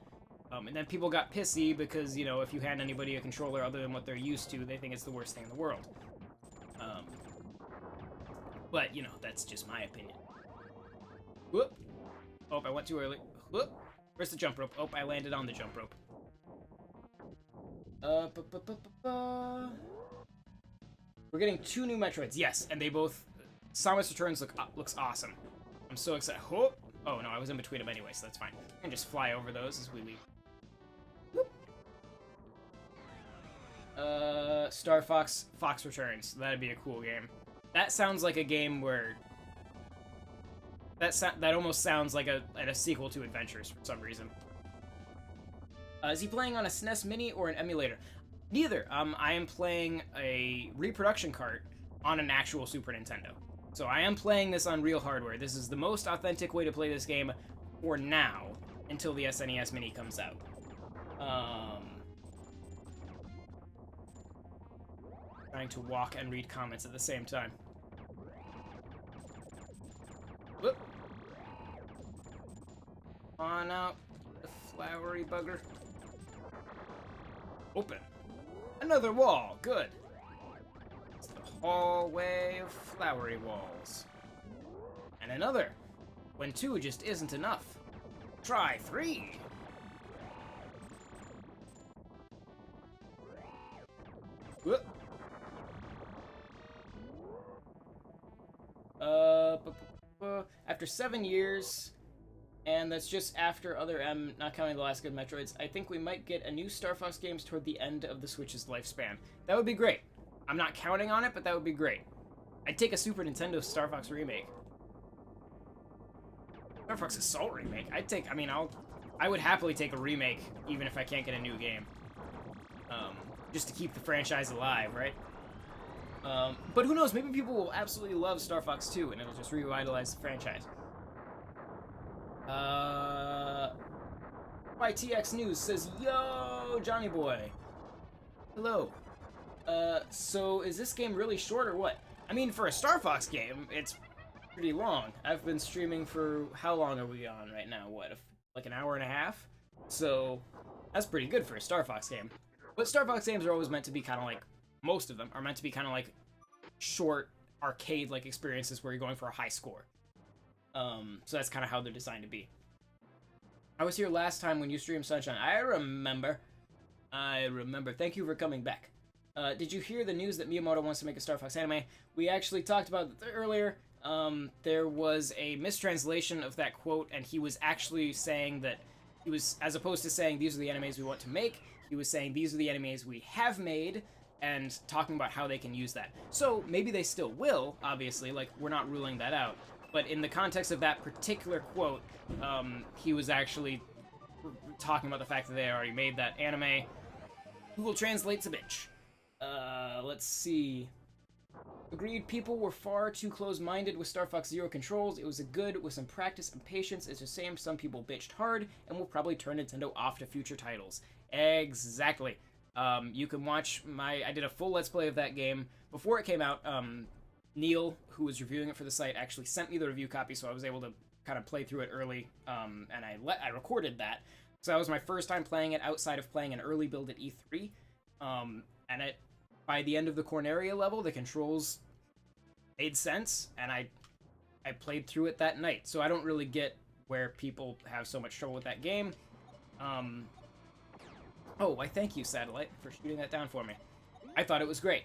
And then people got pissy because, you know, if you hand anybody a controller other than what they're used to, they think it's the worst thing in the world. But, you know, that's just my opinion. Whoop! Oh, I went too early. Whoop! Where's the jump rope? Oh, I landed on the jump rope. We're getting 2 new Metroids. Yes, and they both... Samus Returns looks awesome. I'm so excited. Oh, no, I was in between them anyway, so that's fine. I can just fly over those as we leave. Whoop. Star Fox Returns. That'd be a cool game. That sounds like a game where... That almost sounds like a sequel to Adventures for some reason. Is he playing on a SNES Mini or an emulator? Neither. I am playing a reproduction cart on an actual Super Nintendo. So I am playing this on real hardware. This is the most authentic way to play this game for now, until the SNES Mini comes out. Trying to walk and read comments at the same time. Whoop. On out, the flowery bugger. Open. Another wall. Good. It's the hallway of flowery walls. And another. When 2 just isn't enough. Try 3. Whoop. After 7 years, and that's just after other M, not counting the last good Metroids, I think we might get a new Star Fox games toward the end of the Switch's lifespan. That would be great. I'm not counting on it, but that would be great. I'd take a Super Nintendo Star Fox remake. Star Fox Assault remake. I would happily take a remake, even if I can't get a new game. Just to keep the franchise alive, right? But who knows, maybe people will absolutely love Star Fox 2, and it'll just revitalize the franchise. YTX News says, yo, Johnny boy. Hello. So is this game really short or what? I mean, for a Star Fox game, it's pretty long. I've been streaming for, how long are we on right now? What, like an hour and a half? So, that's pretty good for a Star Fox game. But Star Fox games are always meant to be kind of like, most of them are meant to be kind of like short, arcade-like experiences where you're going for a high score. So that's kind of how they're designed to be. I was here last time when you streamed Sunshine. I remember. Thank you for coming back. Did you hear the news that Miyamoto wants to make a Star Fox anime? We actually talked about it earlier. There was a mistranslation of that quote, and he was actually saying that he was, as opposed to saying these are the animes we want to make, he was saying these are the animes we have made, and talking about how they can use that. So maybe they still will, obviously, like, we're not ruling that out. But in the context of that particular quote, he was actually talking about the fact that they already made that anime. Google Translate's a bitch. Let's see. Agreed, people were far too close-minded with Star Fox Zero controls. It was a good with some practice and patience. It's a shame some people bitched hard and will probably turn Nintendo off to future titles. Exactly. You can watch I did a full Let's Play of that game before it came out. Neil, who was reviewing it for the site, actually sent me the review copy, so I was able to kind of play through it early, and I recorded that. So that was my first time playing it outside of playing an early build at E3, and by the end of the Corneria level, the controls made sense, and I played through it that night, so I don't really get where people have so much trouble with that game. Oh, why thank you, Satellite, for shooting that down for me. I thought it was great.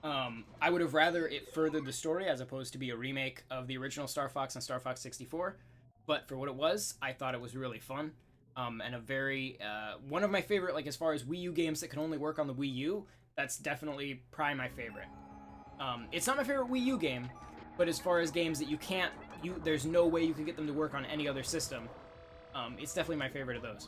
I would have rather it furthered the story as opposed to be a remake of the original Star Fox and Star Fox 64, but for what it was, I thought it was really fun, and a very, one of my favorite, like, as far as Wii U games that can only work on the Wii U, that's definitely probably my favorite. It's not my favorite Wii U game, but as far as games that there's no way you could get them to work on any other system, it's definitely my favorite of those.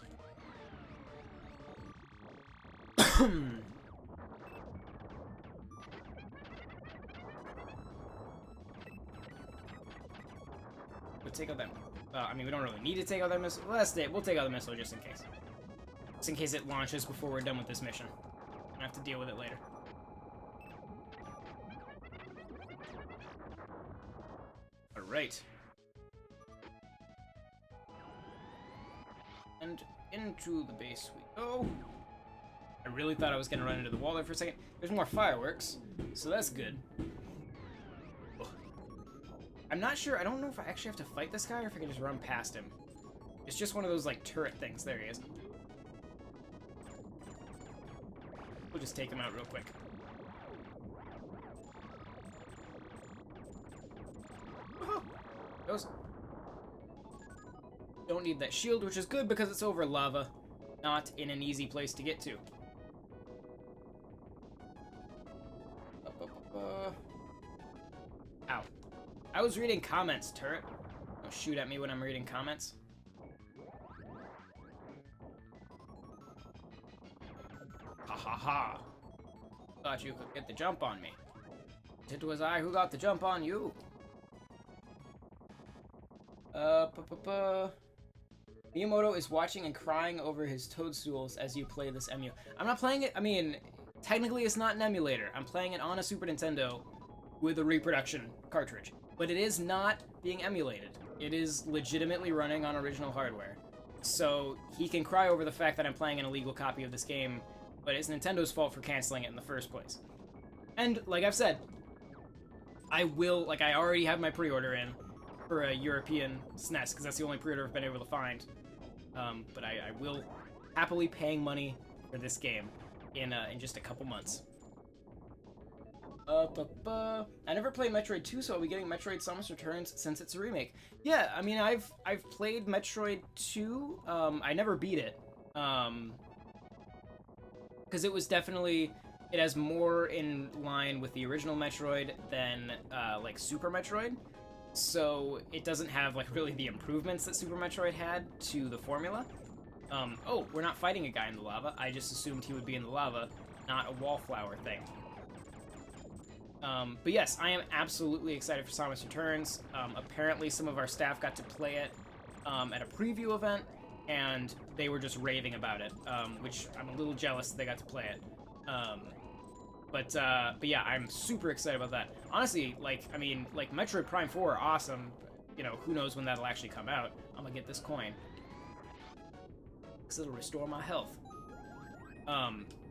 We'll take out that. I mean, we don't really need to take out that missile. We'll take out the missile just in case. Just in case it launches before we're done with this mission. I have to deal with it later. Alright. And into the base we go. I really thought I was going to run into the wall there for a second. There's more fireworks, so that's good. Ugh. I'm not sure. I don't know if I actually have to fight this guy or if I can just run past him. It's just one of those, like, turret things. There he is. We'll just take him out real quick. Oh, goes. Don't need that shield, which is good because it's over lava, not in an easy place to get to. Ow. I was reading comments, turret. Don't shoot at me when I'm reading comments. Ha ha ha. Thought you could get the jump on me. It was I who got the jump on you. Miyamoto is watching and crying over his toadstools as you play this emu. I'm not playing it, I mean, technically it's not an emulator. I'm playing it on a Super Nintendo with a reproduction cartridge. But it is not being emulated. It is legitimately running on original hardware. So he can cry over the fact that I'm playing an illegal copy of this game, but it's Nintendo's fault for canceling it in the first place. And, like I've said, I already have my pre-order in for a European SNES, because that's the only pre-order I've been able to find. But I will happily paying money for this game in just a couple months. I never played Metroid 2, so I'll be getting Metroid Samus Returns since it's a remake. Yeah, I mean, I've played Metroid 2. I never beat it. Because it was definitely, it has more in line with the original Metroid than, like, Super Metroid. So it doesn't have, like, really the improvements that Super Metroid had to the formula. Oh, we're not fighting a guy in the lava. I just assumed he would be in the lava, not a wallflower thing. But yes, I am absolutely excited for Samus Returns. Apparently some of our staff got to play it at a preview event, and they were just raving about it, which I'm a little jealous that they got to play it. But yeah, I'm super excited about that. Honestly, like, I mean, like, Metroid Prime 4 are awesome. You know, who knows when that'll actually come out. I'm gonna get this coin, because it'll restore my health.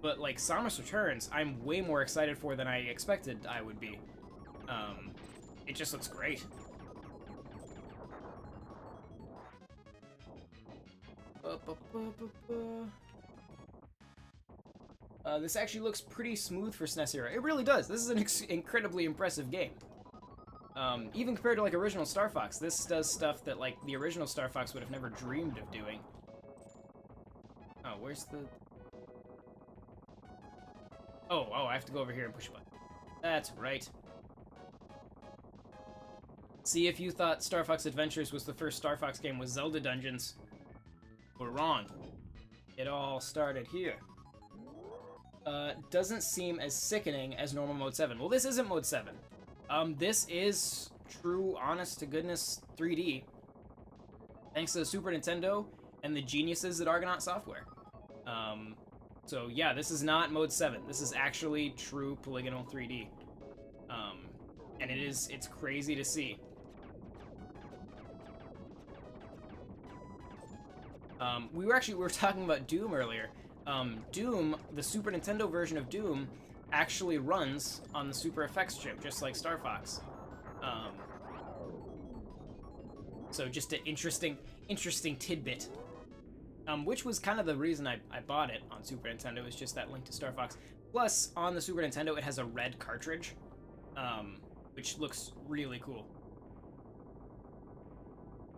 But, like, Samus Returns, I'm way more excited for than I expected I would be. It just looks great. This actually looks pretty smooth for SNES era. It really does. This is an incredibly impressive game. Even compared to like original Star Fox, this does stuff that like the original Star Fox would have never dreamed of doing. Oh, where's the... Oh, I have to go over here and push a button. That's right. See, if you thought Star Fox Adventures was the first Star Fox game with Zelda dungeons, we're wrong. It all started here. Doesn't seem as sickening as normal Mode 7. Well, this isn't Mode 7. This is true, honest-to-goodness 3D. Thanks to the Super Nintendo and the geniuses at Argonaut Software. So yeah, this is not Mode 7. This is actually true polygonal 3D. And it's crazy to see. We were talking about Doom earlier. Doom, the Super Nintendo version of Doom, actually runs on the Super FX chip, just like Star Fox. So just an interesting tidbit. Which was kind of the reason I bought it on Super Nintendo, is just that link to Star Fox. Plus, on the Super Nintendo, it has a red cartridge, which looks really cool.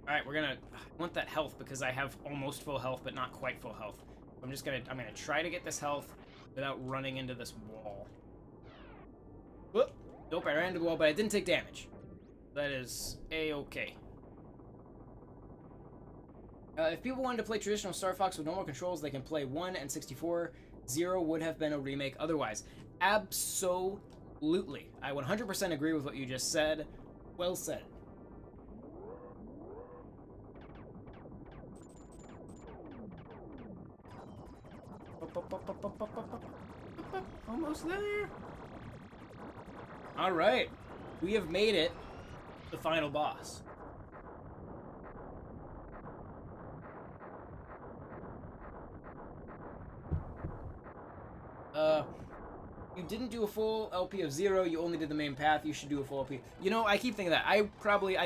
Alright, I want that health because I have almost full health, but not quite full health. I'm gonna try to get this health without running into this wall. Whoop! Nope, I ran into the wall, but I didn't take damage. That is A-okay. If people wanted to play traditional Star Fox with normal controls, they can play 1 and 64. 0 would have been a remake otherwise. Absolutely. I 100% agree with what you just said. Well said. Almost there. Alright. We have made it. The final boss. You didn't do a full LP of 0, you only did the main path, you should do a full LP. You know, I keep thinking that. I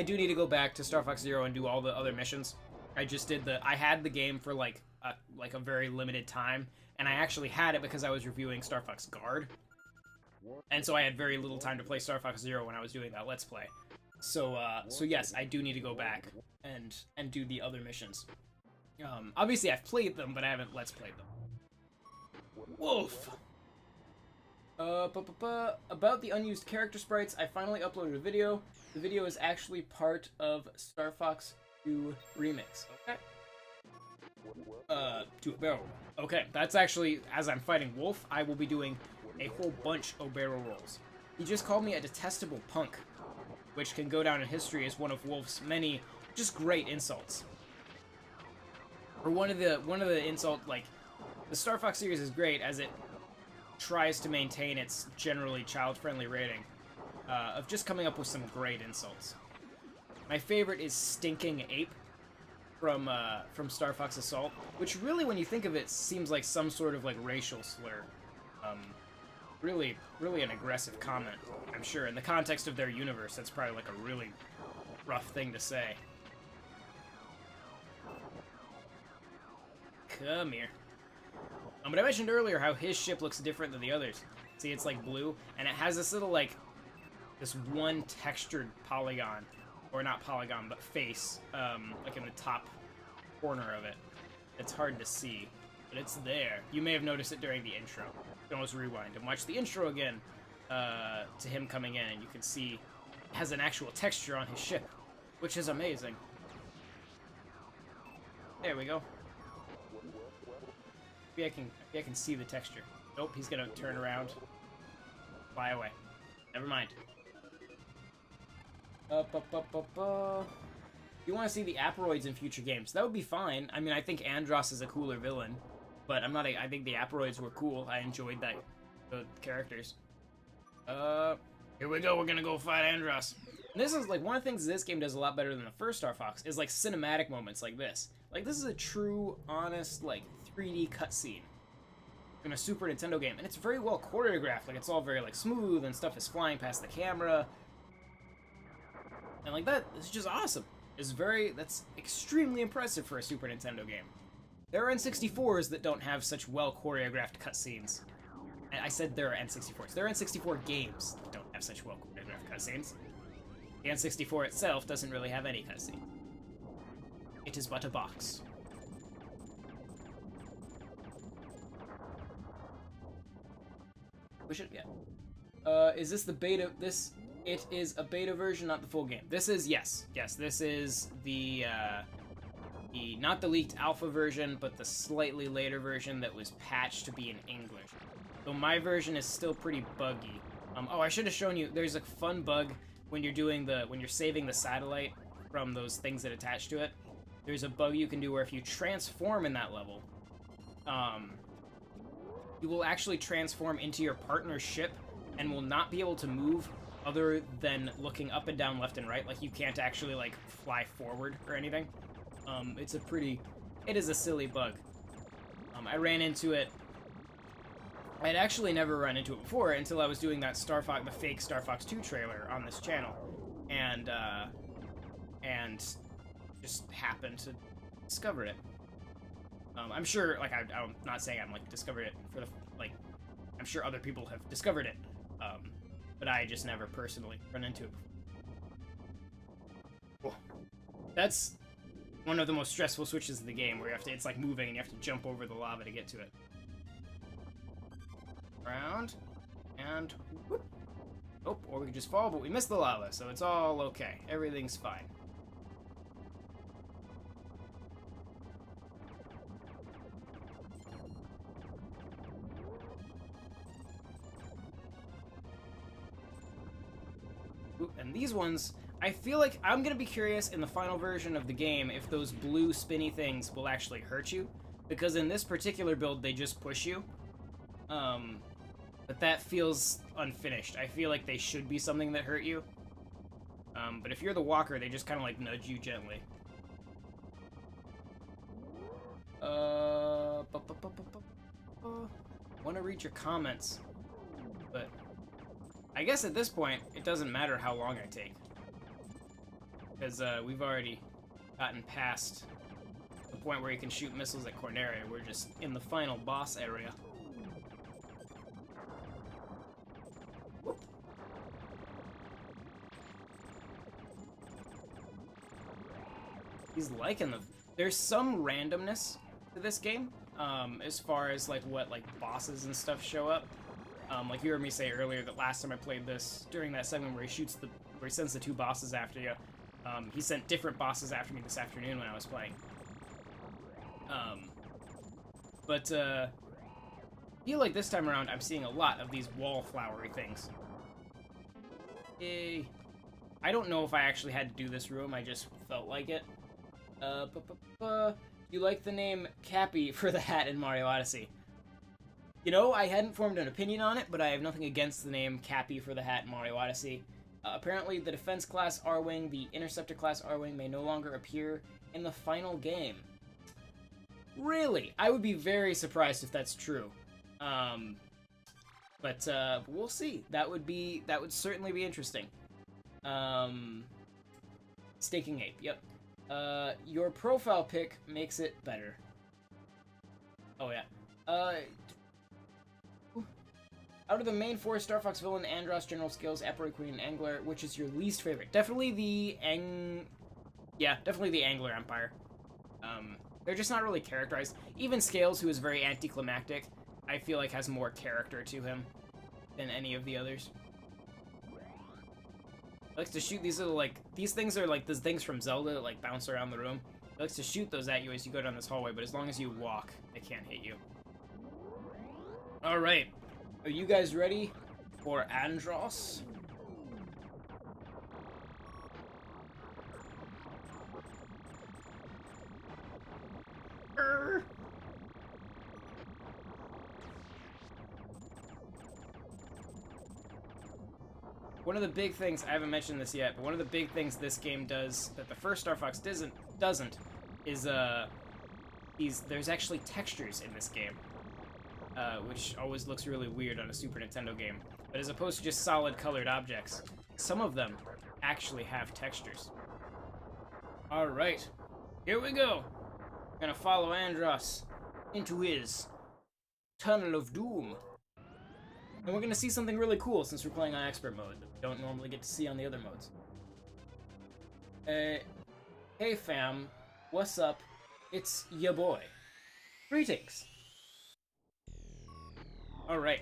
do need to go back to Star Fox 0 and do all the other missions. I had the game for like a very limited time, and I actually had it because I was reviewing Star Fox Guard. And so I had very little time to play Star Fox 0 when I was doing that Let's Play. So yes, I do need to go back and do the other missions. Obviously I've played them, but I haven't Let's Played them. Wolf! About the unused character sprites, I finally uploaded a video. The video is actually part of Star Fox 2 Remix. Okay. To a barrel roll. Okay, that's actually, as I'm fighting Wolf, I will be doing a whole bunch of barrel rolls. He just called me a detestable punk, which can go down in history as one of Wolf's many just great insults. Or one of the insult, like, the Star Fox series is great as it tries to maintain its generally child-friendly rating of just coming up with some great insults. My favorite is Stinking Ape from Star Fox Assault, which really, when you think of it, seems like some sort of like racial slur. Really an aggressive comment, I'm sure. In the context of their universe, that's probably like a really rough thing to say. Come here. But I mentioned earlier how his ship looks different than the others. See, it's like blue, and it has this little, like, this one textured polygon, or not polygon, but face, like in the top corner of it. It's hard to see, but it's there. You may have noticed it during the intro. You can almost rewind and watch the intro again to him coming in, and you can see it has an actual texture on his ship, which is amazing. There we go. Maybe I can see the texture. Nope, he's gonna turn around. Fly away. Never mind. You want to see the Aperoids in future games? That would be fine. I mean, I think Andross is a cooler villain, but I think the Aperoids were cool. I enjoyed the characters. Here we go. We're gonna go fight Andross. And this is like one of the things this game does a lot better than the first Star Fox is like cinematic moments like this. Like this is a true, honest, like 3D cutscene in a Super Nintendo game, and it's very well choreographed. Like it's all very like smooth, and stuff is flying past the camera, and like that. It's just awesome. That's extremely impressive for a Super Nintendo game. There are N64s that don't have such well choreographed cutscenes. And I said there are N64s. There are N64 games that don't have such well choreographed cutscenes. The N64 itself doesn't really have any cutscene. It is but a box. Push it? Yeah. Is this the beta? It is a beta version, not the full game. This is, yes, this is the not the leaked alpha version, but the slightly later version that was patched to be in English. So my version is still pretty buggy. Oh, I should have shown you, there's a fun bug when you're saving the satellite from those things that attach to it. There's a bug you can do where if you transform in that level, you will actually transform into your partner's ship and will not be able to move other than looking up and down, left and right. Like, you can't actually, like, fly forward or anything. It is a silly bug. I ran into it. I'd actually never run into it before until I was doing that the fake Star Fox 2 trailer on this channel. And just happened to discover it. I'm sure, like, I'm not saying I'm, like, discovered it for the, like, I'm sure other people have discovered it, but I just never personally run into it before. That's one of the most stressful switches in the game, where it's, like, moving and you have to jump over the lava to get to it. Round, and whoop. Oh, or we could just fall, but we missed the lava, so it's all okay. Everything's fine. And these ones, I feel like I'm gonna be curious in the final version of the game if those blue spinny things will actually hurt you, because in this particular build they just push you. But that feels unfinished. I feel like they should be something that hurt you. But if you're the walker, they just kind of like nudge you gently. Want to read your comments, but I guess at this point, it doesn't matter how long I take. Because we've already gotten past the point where you can shoot missiles at Corneria. We're just in the final boss area. Whoop. He's liking the... There's some randomness to this game, as far as like what bosses and stuff show up. Like you heard me say earlier that last time I played this, during that segment where he sends the two bosses after you, he sent different bosses after me this afternoon when I was playing. I feel like this time around I'm seeing a lot of these wallflowery things. Yay. I don't know if I actually had to do this room, I just felt like it. You like the name Cappy for the hat in Mario Odyssey? You know, I hadn't formed an opinion on it, but I have nothing against the name Cappy for the hat in Mario Odyssey. Apparently, the Defense class R-Wing, the Interceptor class R-Wing may no longer appear in the final game. Really? I would be very surprised if that's true. But we'll see. That would certainly be interesting. Staking Ape, yep. Your profile pic makes it better. Oh, yeah. Out of the main four, Star Fox Villain, Andross, General Skills, Aperoid Queen, and Angler, which is your least favorite? Definitely the definitely the Angler Empire. They're just not really characterized. Even Scales, who is very anticlimactic, I feel like has more character to him than any of the others. He likes to shoot these little, these things are like those things from Zelda that, like, bounce around the room. He likes to shoot those at you as you go down this hallway, but as long as you walk, they can't hit you. Alright. Are you guys ready for Andross? One of the big things, I haven't mentioned this yet, but one of the big things this game does that the first Star Fox doesn't is there's actually textures in this game. Which always looks really weird on a Super Nintendo game. But as opposed to just solid colored objects, some of them actually have textures. Alright, here we go! Gonna follow Andros into his tunnel of doom. And we're gonna see something really cool since we're playing on expert mode that we don't normally get to see on the other modes. Hey fam, what's up? It's ya boy. Greetings. Alright.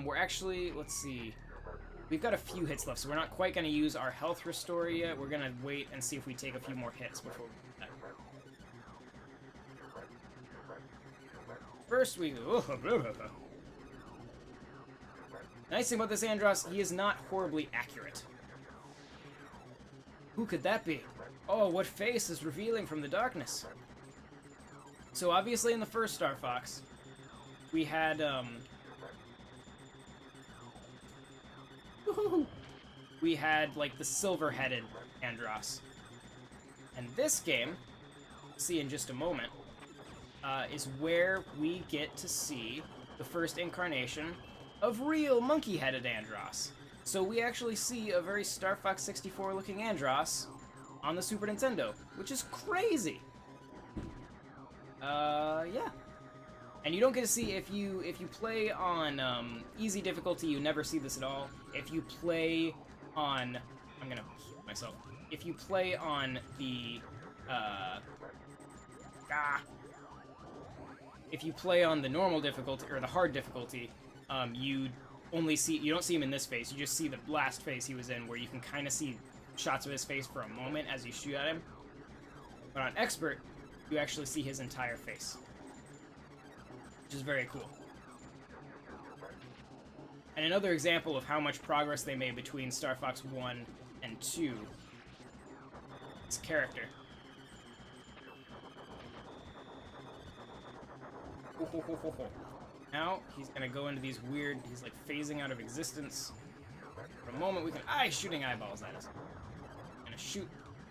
We're actually, let's see. We've got a few hits left, so we're not quite gonna use our health restore yet. We're gonna wait and see if we take a few more hits before we do that. First we go. Nice thing about this Andros, he is not horribly accurate. Who could that be? Oh, what face is revealing from the darkness? So obviously in the first Star Fox, we had, like, the silver-headed Andros. And this game, we'll see in just a moment, is where we get to see the first incarnation of real monkey-headed Andros. So we actually see a very Star Fox 64 looking Andros on the Super Nintendo, which is crazy. Yeah. And you don't get to see, if you play on easy difficulty, you never see this at all. If you play on, I'm gonna heal myself. If you play on the if you play on the normal difficulty or the hard difficulty, you don't see him in this phase. You just see the last phase he was in, where you can kind of see shots of his face for a moment as you shoot at him. But on expert, you actually see his entire face, which is very cool. And another example of how much progress they made between Star Fox 1 and 2, his character. Now, he's gonna go into these weird, he's like phasing out of existence. For a moment, we can, he's shooting eyeballs at us. Gonna shoot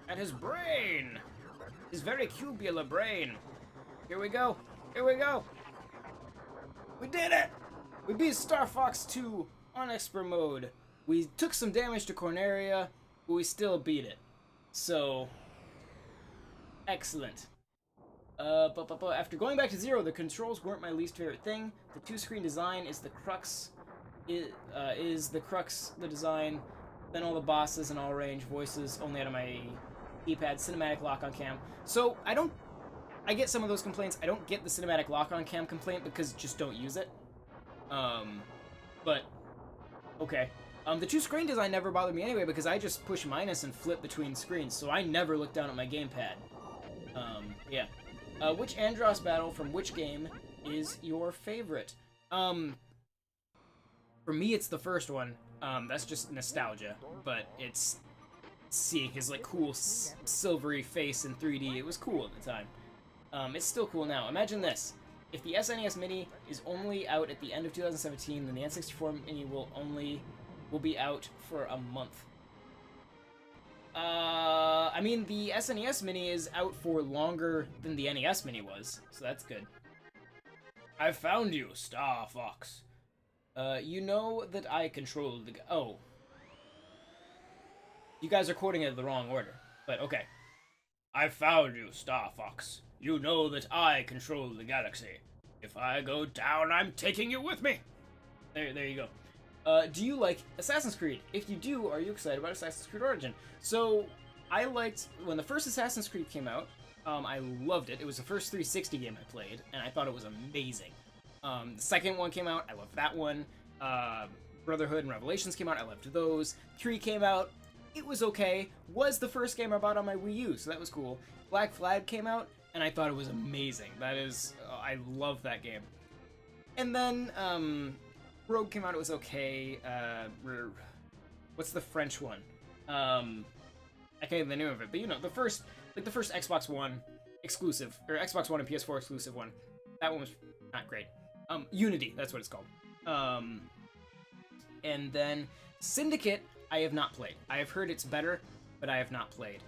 at his brain! His very cubular brain. Here we go, here we go! We did it! We beat Star Fox 2 on expert mode. We took some damage to Corneria, but we still beat it. So, excellent. After going back to 0, the controls weren't my least favorite thing. The two-screen design is the crux. The design. Then all the bosses and all range voices only out of my D-pad. Cinematic lock-on cam. So I get some of those complaints. I don't get the cinematic lock-on cam complaint because just don't use it. But okay. The two-screen design never bothered me anyway because I just push minus and flip between screens, so I never look down at my gamepad. Yeah. Which Andros battle from which game is your favorite? For me, it's the first one. That's just nostalgia, but it's seeing his like cool silvery face in 3D. It was cool at the time. It's still cool now. Imagine this: if the SNES Mini is only out at the end of 2017, then the N64 Mini will be out for a month. I mean, the SNES Mini is out for longer than the NES Mini was, so that's good. I found you, Star Fox. You know that I control the... Oh. You guys are quoting it in the wrong order, but okay. I found you, Star Fox. You know that I control the galaxy. If I go down, I'm taking you with me. There you go. Do you like Assassin's Creed? If you do, are you excited about Assassin's Creed Origin? So, I liked, when the first Assassin's Creed came out, I loved it. It was the first 360 game I played, and I thought it was amazing. The second one came out, I loved that one. Brotherhood and Revelations came out, I loved those. 3 came out, it was okay. Was the first game I bought on my Wii U, so that was cool. Black Flag came out, and I thought it was amazing. That is, I love that game. And then, Rogue came out, it was okay. What's the French one? I can't remember the name of it, but you know, the first Xbox One exclusive, or Xbox One and PS4 exclusive one. That one was not great. Unity, that's what it's called. And then Syndicate, I have not played. I have heard it's better, but I have not played.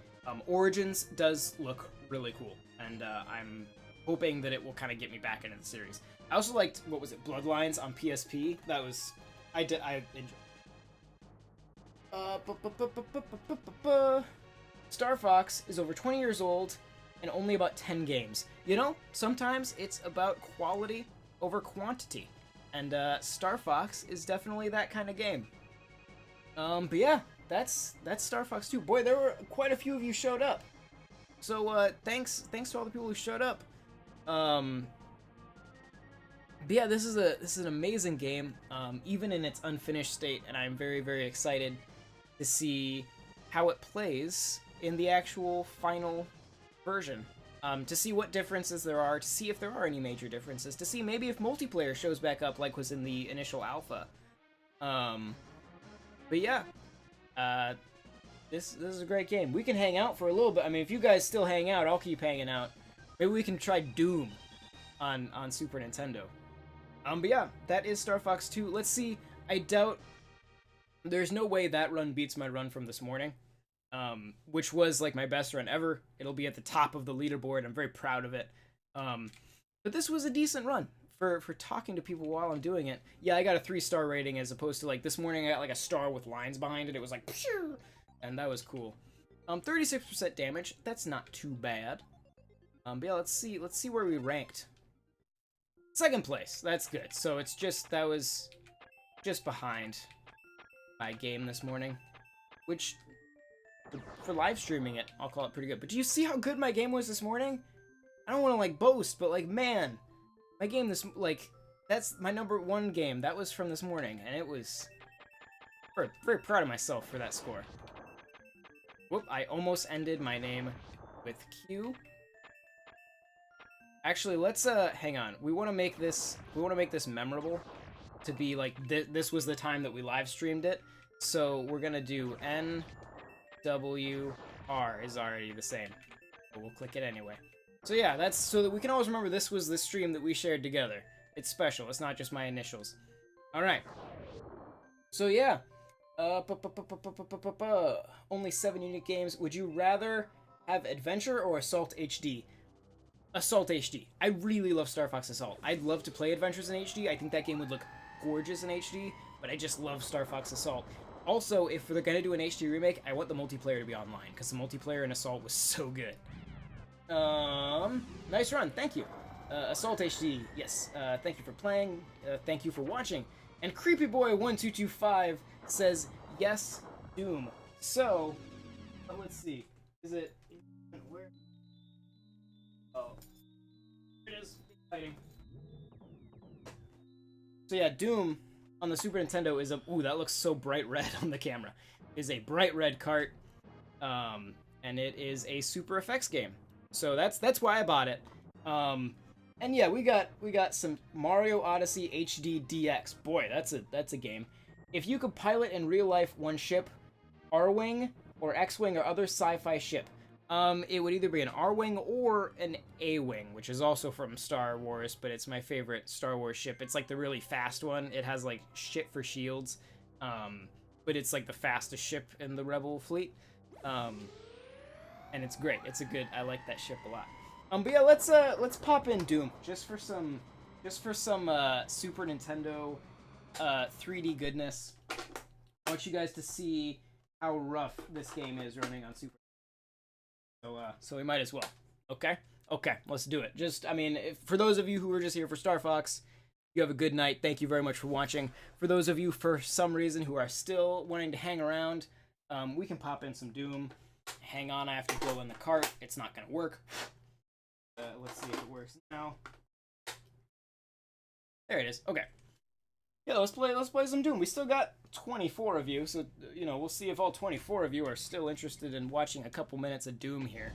Origins does look really cool, and I'm hoping that it will kind of get me back into the series. I also liked, what was it, Bloodlines on PSP? That was, I enjoyed. Star Fox is over 20 years old, and only about 10 games. You know, sometimes it's about quality over quantity, and Star Fox is definitely that kind of game. But yeah, that's Star Fox 2. Boy, there were quite a few of you showed up. So thanks to all the people who showed up. But yeah, this is an amazing game, even in its unfinished state, and I'm very, very excited to see how it plays in the actual final version. To see what differences there are, to see if there are any major differences, to see maybe if multiplayer shows back up like was in the initial alpha. But yeah, this is a great game. We can hang out for a little bit. I mean, if you guys still hang out, I'll keep hanging out. Maybe we can try Doom on Super Nintendo. But yeah, that is Star Fox 2. Let's see. I doubt there's no way that run beats my run from this morning, which was like my best run ever. It'll be at the top of the leaderboard. I'm very proud of it. But this was a decent run for talking to people while I'm doing it. Yeah, I got a 3-star rating as opposed to like this morning I got like a star with lines behind it. It was like, phew, and that was cool. 36% damage. That's not too bad. But yeah, let's see where we ranked. Second place. That's good. So it's just, that was just behind my game this morning, which for live streaming it, I'll call it pretty good. But do you see how good my game was this morning? I don't want to like boast, but like, man, my game this, like, that's my #1 game. That was from this morning, and it was very, very proud of myself for that score. Whoop, I almost ended my name with Q. Actually, let's hang on. We want to make this memorable to be like this was the time that we live streamed it. So we're going to do NWR is already the same. But we'll click it anyway. So yeah, that's so that we can always remember this was the stream that we shared together. It's special. It's not just my initials. All right. So yeah, only 7 unique games. Would you rather have Adventure or Assault HD? Assault HD. I really love Star Fox Assault. I'd love to play Adventures in HD. I think that game would look gorgeous in HD, but I just love Star Fox Assault. Also, if they're gonna do an HD remake, I want the multiplayer to be online, because the multiplayer in Assault was so good. Nice run, thank you. Assault HD, yes, thank you for playing, thank you for watching. And CreepyBoy1225 says, yes, Doom. So, let's see, is it, where? Oh, it is exciting. So yeah, Doom on the Super Nintendo is a, ooh, that looks so bright red on the camera. Is a bright red cart, and it is a Super Effects game. So that's why I bought it. And yeah, we got some Mario Odyssey HD DX. Boy, that's a game. If you could pilot in real life one ship, R-Wing or X-Wing or other sci-fi ship, it would either be an R-Wing or an A-Wing, which is also from Star Wars, but it's my favorite Star Wars ship. It's like the really fast one. It has like shit for shields, but it's like the fastest ship in the Rebel fleet, and it's great. It's a good. I like that ship a lot. But yeah, let's pop in Doom just for some Super Nintendo 3D goodness. I want you guys to see how rough this game is running on Super. So we might as well. Okay, let's do it. Just, I mean, for those of you who are just here for Star Fox, you have a good night. Thank you very much for watching. For those of you, for some reason, who are still wanting to hang around, we can pop in some Doom. Hang on, I have to go in the cart. It's not gonna work. Let's see if it works now. There it is. Okay. Yeah, let's play some Doom. We still got 24 of you, so you know, we'll see if all 24 of you are still interested in watching a couple minutes of Doom here.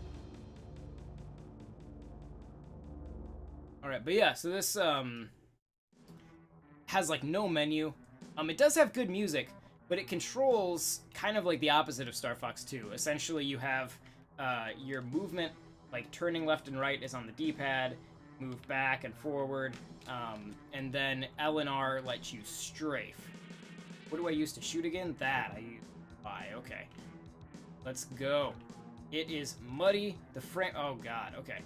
All right, but yeah, so this has like no menu. It does have good music, but it controls kind of like the opposite of Star Fox 2. Essentially, you have your movement, like turning left and right is on the D-pad, move back and forward, and then L and R lets you strafe. What do I use to shoot again? That I use Y. Okay, let's go. It is muddy. The frame. Oh god. Okay,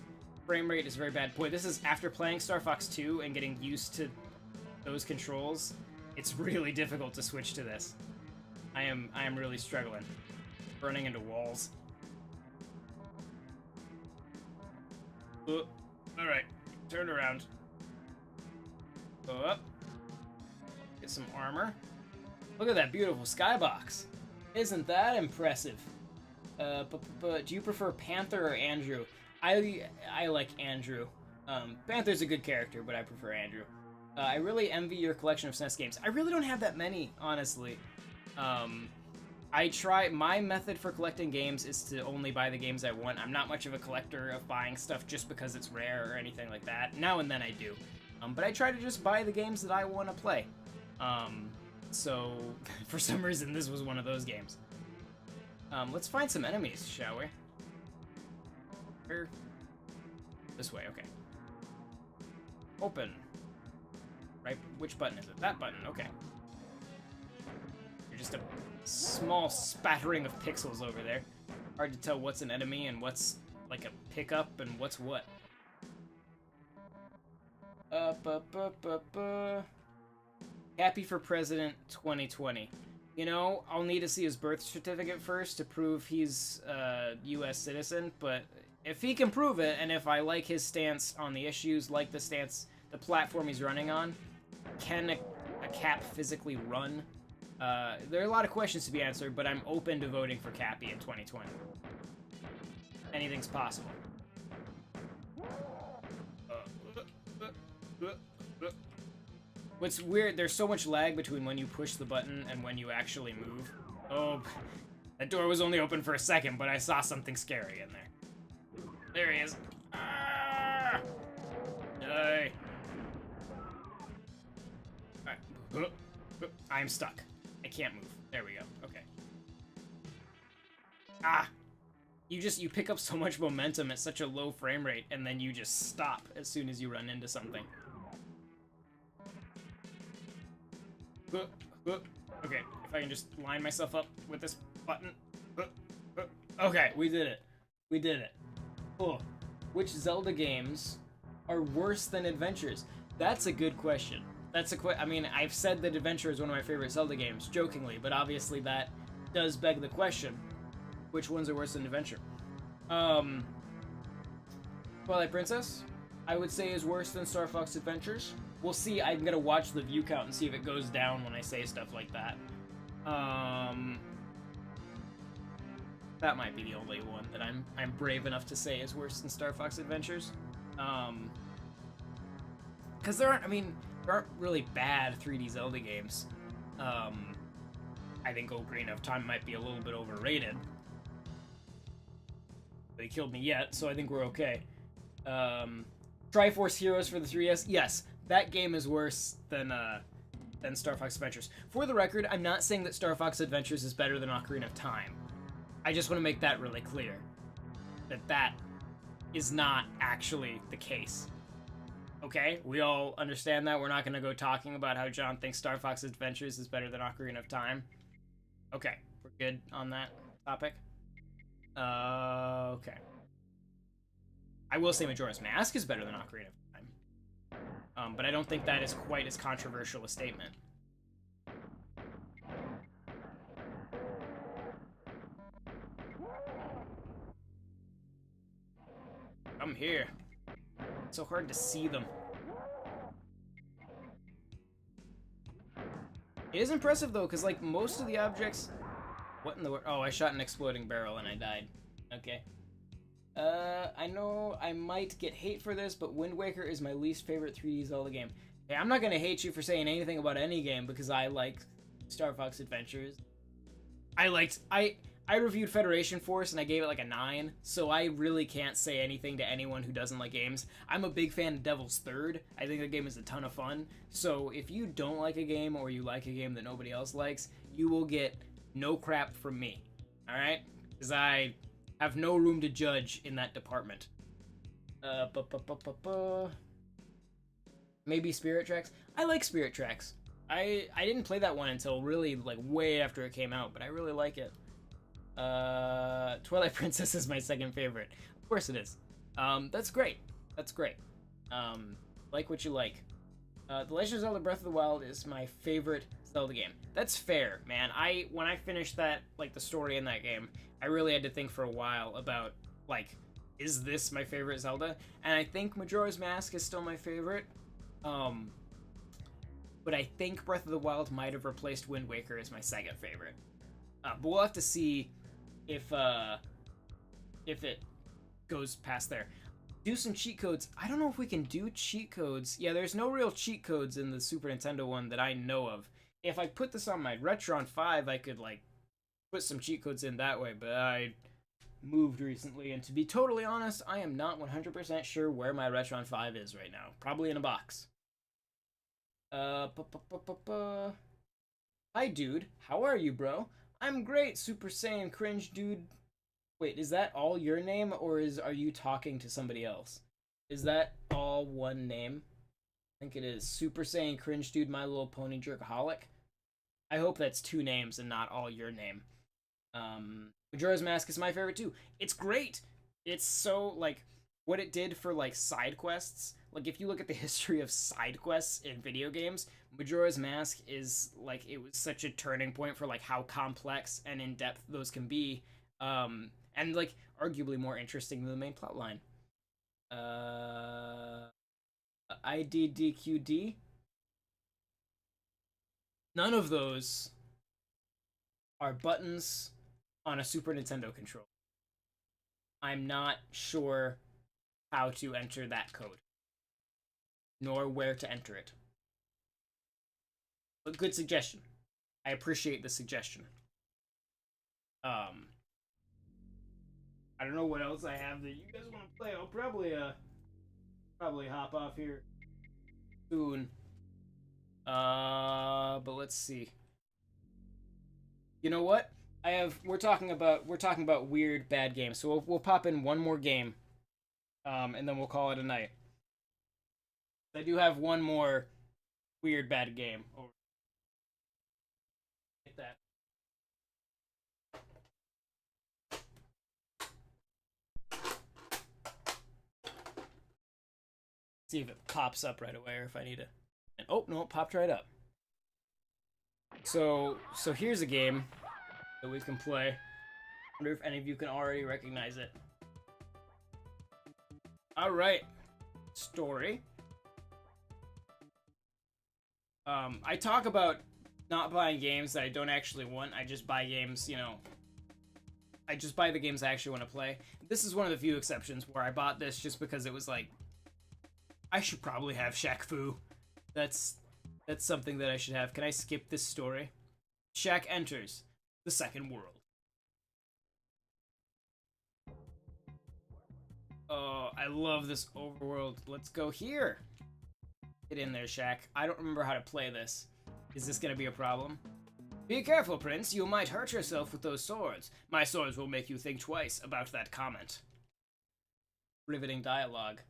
frame rate is very bad. Boy, this is after playing Star Fox 2 and getting used to those controls. It's really difficult to switch to this. I am really struggling. Running into walls. Alright, turn around. Go up. Get some armor. Look at that beautiful skybox. Isn't that impressive? But do you prefer Panther or Andrew? I like Andrew. Panther's a good character, but I prefer Andrew. I really envy your collection of SNES games. I really don't have that many, honestly. My method for collecting games is to only buy the games I want. I'm not much of a collector of buying stuff just because it's rare or anything like that. Now and then I do. But I try to just buy the games that I want to play. So, for some reason, this was one of those games. Let's find some enemies, shall we? Where? This way, okay. Open. Right, which button is it? That button, okay. You're just a small spattering of pixels over there. Hard to tell what's an enemy and what's like a pickup and what's what. Happy for President 2020. You know, I'll need to see his birth certificate first to prove he's a U.S. citizen, but if he can prove it, and if I like his stance on the issues, like the platform he's running on, can a cap physically run? There are a lot of questions to be answered, but I'm open to voting for Cappy in 2020. Anything's possible. What's weird, there's so much lag between when you push the button and when you actually move. Oh, that door was only open for a second, but I saw something scary in there. There he is. Ah! Die. Alright. I'm stuck. I can't move. There we go. Okay. Ah! You pick up so much momentum at such a low frame rate, and then you just stop as soon as you run into something. Okay, if I can just line myself up with this button. Okay, we did it. We did it. Oh, which Zelda games are worse than Adventures? That's a good question. I mean, I've said that Adventure is one of my favorite Zelda games, jokingly, but obviously that does beg the question. Which ones are worse than Adventure? Twilight Princess, I would say, is worse than Star Fox Adventures. We'll see. I'm gonna watch the view count and see if it goes down when I say stuff like that. That might be the only one that I'm brave enough to say is worse than Star Fox Adventures. Because there aren't really bad 3D Zelda games. I think Ocarina of Time might be a little bit overrated. They killed me yet, so I think we're okay. Triforce Heroes for the 3DS, yes, that game is worse than Star Fox Adventures. For the record, I'm not saying that Star Fox Adventures is better than Ocarina of Time. I just want to make that really clear. That is not actually the case. Okay? We all understand that. We're not going to go talking about how John thinks Star Fox Adventures is better than Ocarina of Time. Okay. We're good on that topic? Okay. I will say Majora's Mask is better than Ocarina of Time. But I don't think that is quite as controversial a statement. Come here. It's so hard to see them. It is impressive though, because like most of the objects... What in the world? Oh, I shot an exploding barrel and I died. Okay. I know I might get hate for this, but Wind Waker is my least favorite 3D Zelda game. Hey, I'm not gonna hate you for saying anything about any game because I like Star Fox Adventures. I reviewed Federation Force and I gave it like a 9, so I really can't say anything to anyone who doesn't like games. I'm a big fan of Devil's Third. I think the game is a ton of fun. So if you don't like a game or you like a game that nobody else likes, you will get no crap from me. Alright? Because I have no room to judge in that department. Maybe Spirit Tracks? I like Spirit Tracks. I didn't play that one until really like way after it came out, but I really like it. Twilight Princess is my second favorite. Of course it is. That's great. That's great. Like what you like. The Legend of Zelda Breath of the Wild is my favorite Zelda game. That's fair, man. When I finished that, like the story in that game, I really had to think for a while about like is this my favorite Zelda? And I think Majora's Mask is still my favorite. But I think Breath of the Wild might have replaced Wind Waker as my second favorite. But we'll have to see if it goes past there. Do some cheat codes. I don't know if we can do cheat codes. Yeah, there's no real cheat codes in the Super Nintendo one that I know of. If I put this on my Retron 5, I could, like, put some cheat codes in that way, but I moved recently, and to be totally honest, I am not 100% sure where my Retron 5 is right now. Probably in a box. Hi, dude. How are you, bro? I'm great, Super Saiyan Cringe Dude. Wait, is that all your name, or are you talking to somebody else? Is that all one name? I think it is. Super Saiyan Cringe Dude, My Little Pony Jerkaholic. I hope that's two names and not all your name. Majora's Mask is my favorite too. It's great. It's so, like, what it did for, like, side quests. Like, if you look at the history of side quests in video games, Majora's Mask is, like, it was such a turning point for, like, how complex and in-depth those can be. And, like, arguably more interesting than the main plotline. IDDQD? None of those are buttons on a Super Nintendo controller. I'm not sure how to enter that code, nor where to enter it. But good suggestion. I appreciate the suggestion. I don't know what else I have that you guys want to play. I'll probably hop off here soon. But let's see. You know what? We're talking about weird bad games. So we'll pop in one more game. And then we'll call it a night. I do have one more weird bad game. Get that. See if it pops up right away, or if I need to. And, oh no, it popped right up. So here's a game that we can play. Wonder if any of you can already recognize it. All right, story. I talk about not buying games that I don't actually want. I just buy games, you know. I just buy the games I actually want to play. This is one of the few exceptions where I bought this just because it was like, I should probably have Shaq Fu. That's something that I should have. Can I skip this story? Shaq enters the second world. Oh, I love this overworld. Let's go here. Get in there, Shaq. I don't remember how to play this. Is this gonna be a problem? Be careful, Prince. You might hurt yourself with those swords. My swords will make you think twice about that comment. Riveting dialogue.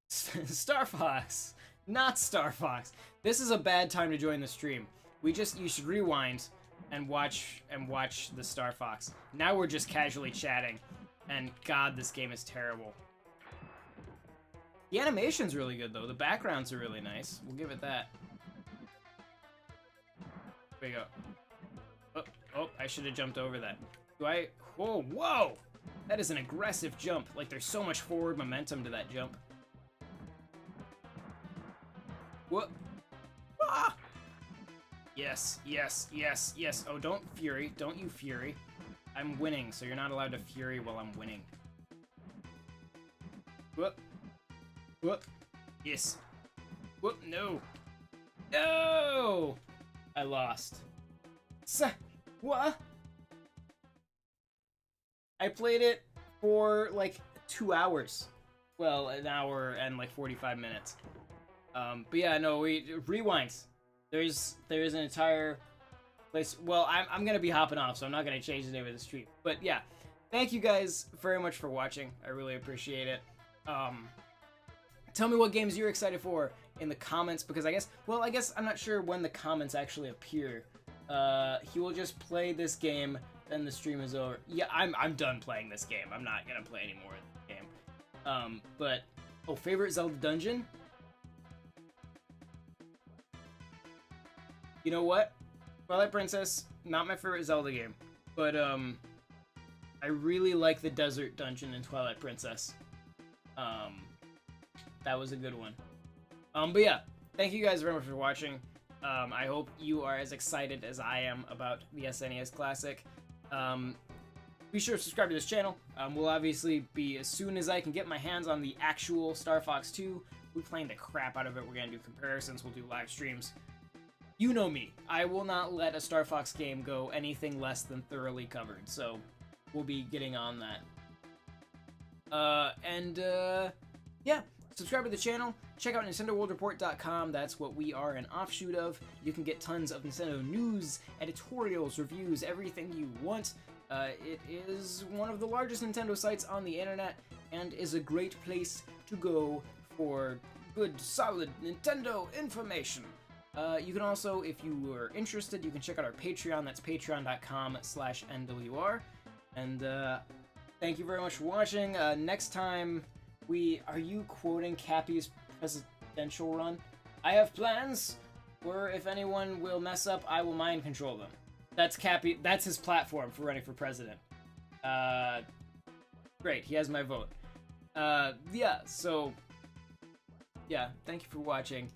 Star Fox. Not Star Fox. This is a bad time to join the stream. You should rewind and watch the Star Fox. Now we're just casually chatting. And God, this game is terrible. The animation's really good, though. The backgrounds are really nice. We'll give it that. There we go. Oh, I should have jumped over that. Whoa! That is an aggressive jump. Like, there's so much forward momentum to that jump. What? Ah! Yes. Oh, don't Fury. Don't you Fury. I'm winning, so you're not allowed to Fury while I'm winning. Whoop. Yes. Whoop, no. No! I lost. What? I played it for, like, 2 hours. Well, an hour and, like, 45 minutes. But yeah, no, rewinds. There's an entire place. Well, I'm gonna be hopping off, so I'm not gonna change the name of the stream. But yeah, thank you guys very much for watching. I really appreciate it. Tell me what games you're excited for in the comments, because I guess I'm not sure when the comments actually appear. He will just play this game, then the stream is over. Yeah, I'm done playing this game. I'm not gonna play any more of the game. But favorite Zelda dungeon? You know what? Twilight Princess, not my favorite Zelda game, but I I really like the desert dungeon in Twilight Princess. That was a good one. But yeah, thank you guys very much for watching. I hope you are as excited as I am about the SNES Classic. Be sure to subscribe to this channel. We'll obviously be, as soon as I can get my hands on the actual Star Fox 2, we're playing the crap out of it. We're going to do comparisons, we'll do live streams. You know me. I will not let a Star Fox game go anything less than thoroughly covered, so we'll be getting on that. Yeah, subscribe to the channel. Check out NintendoWorldReport.com. That's what we are an offshoot of. You can get tons of Nintendo news, editorials, reviews, everything you want. It is one of the largest Nintendo sites on the internet and is a great place to go for good, solid Nintendo information. You can also, if you are interested, you can check out our Patreon. That's patreon.com/NWR. And thank you very much for watching. Next time, are you quoting Cappy's presidential run? I have plans where if anyone will mess up, I will mind control them. That's Cappy. That's his platform for running for president. Great. He has my vote. Yeah. So, yeah. Thank you for watching.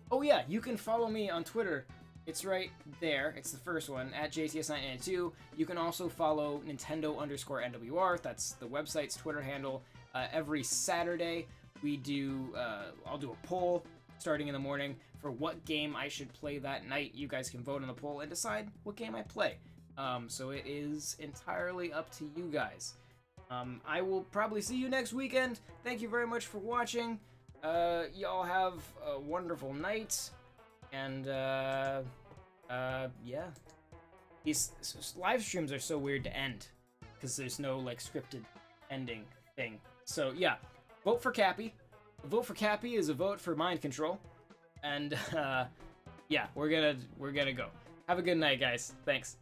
Oh yeah, you can follow me on Twitter. It's right there. It's the first one, at JTS992. You can also follow Nintendo_NWR. That's the website's Twitter handle. Every Saturday, I'll do a poll starting in the morning for what game I should play that night. You guys can vote on the poll and decide what game I play. So it is entirely up to you guys. I will probably see you next weekend. Thank you very much for watching. Y'all have a wonderful night, and yeah. These live streams are so weird to end, because there's no, like, scripted ending thing. So, yeah, vote for Cappy. A vote for Cappy is a vote for mind control, and, yeah, we're gonna go. Have a good night, guys. Thanks.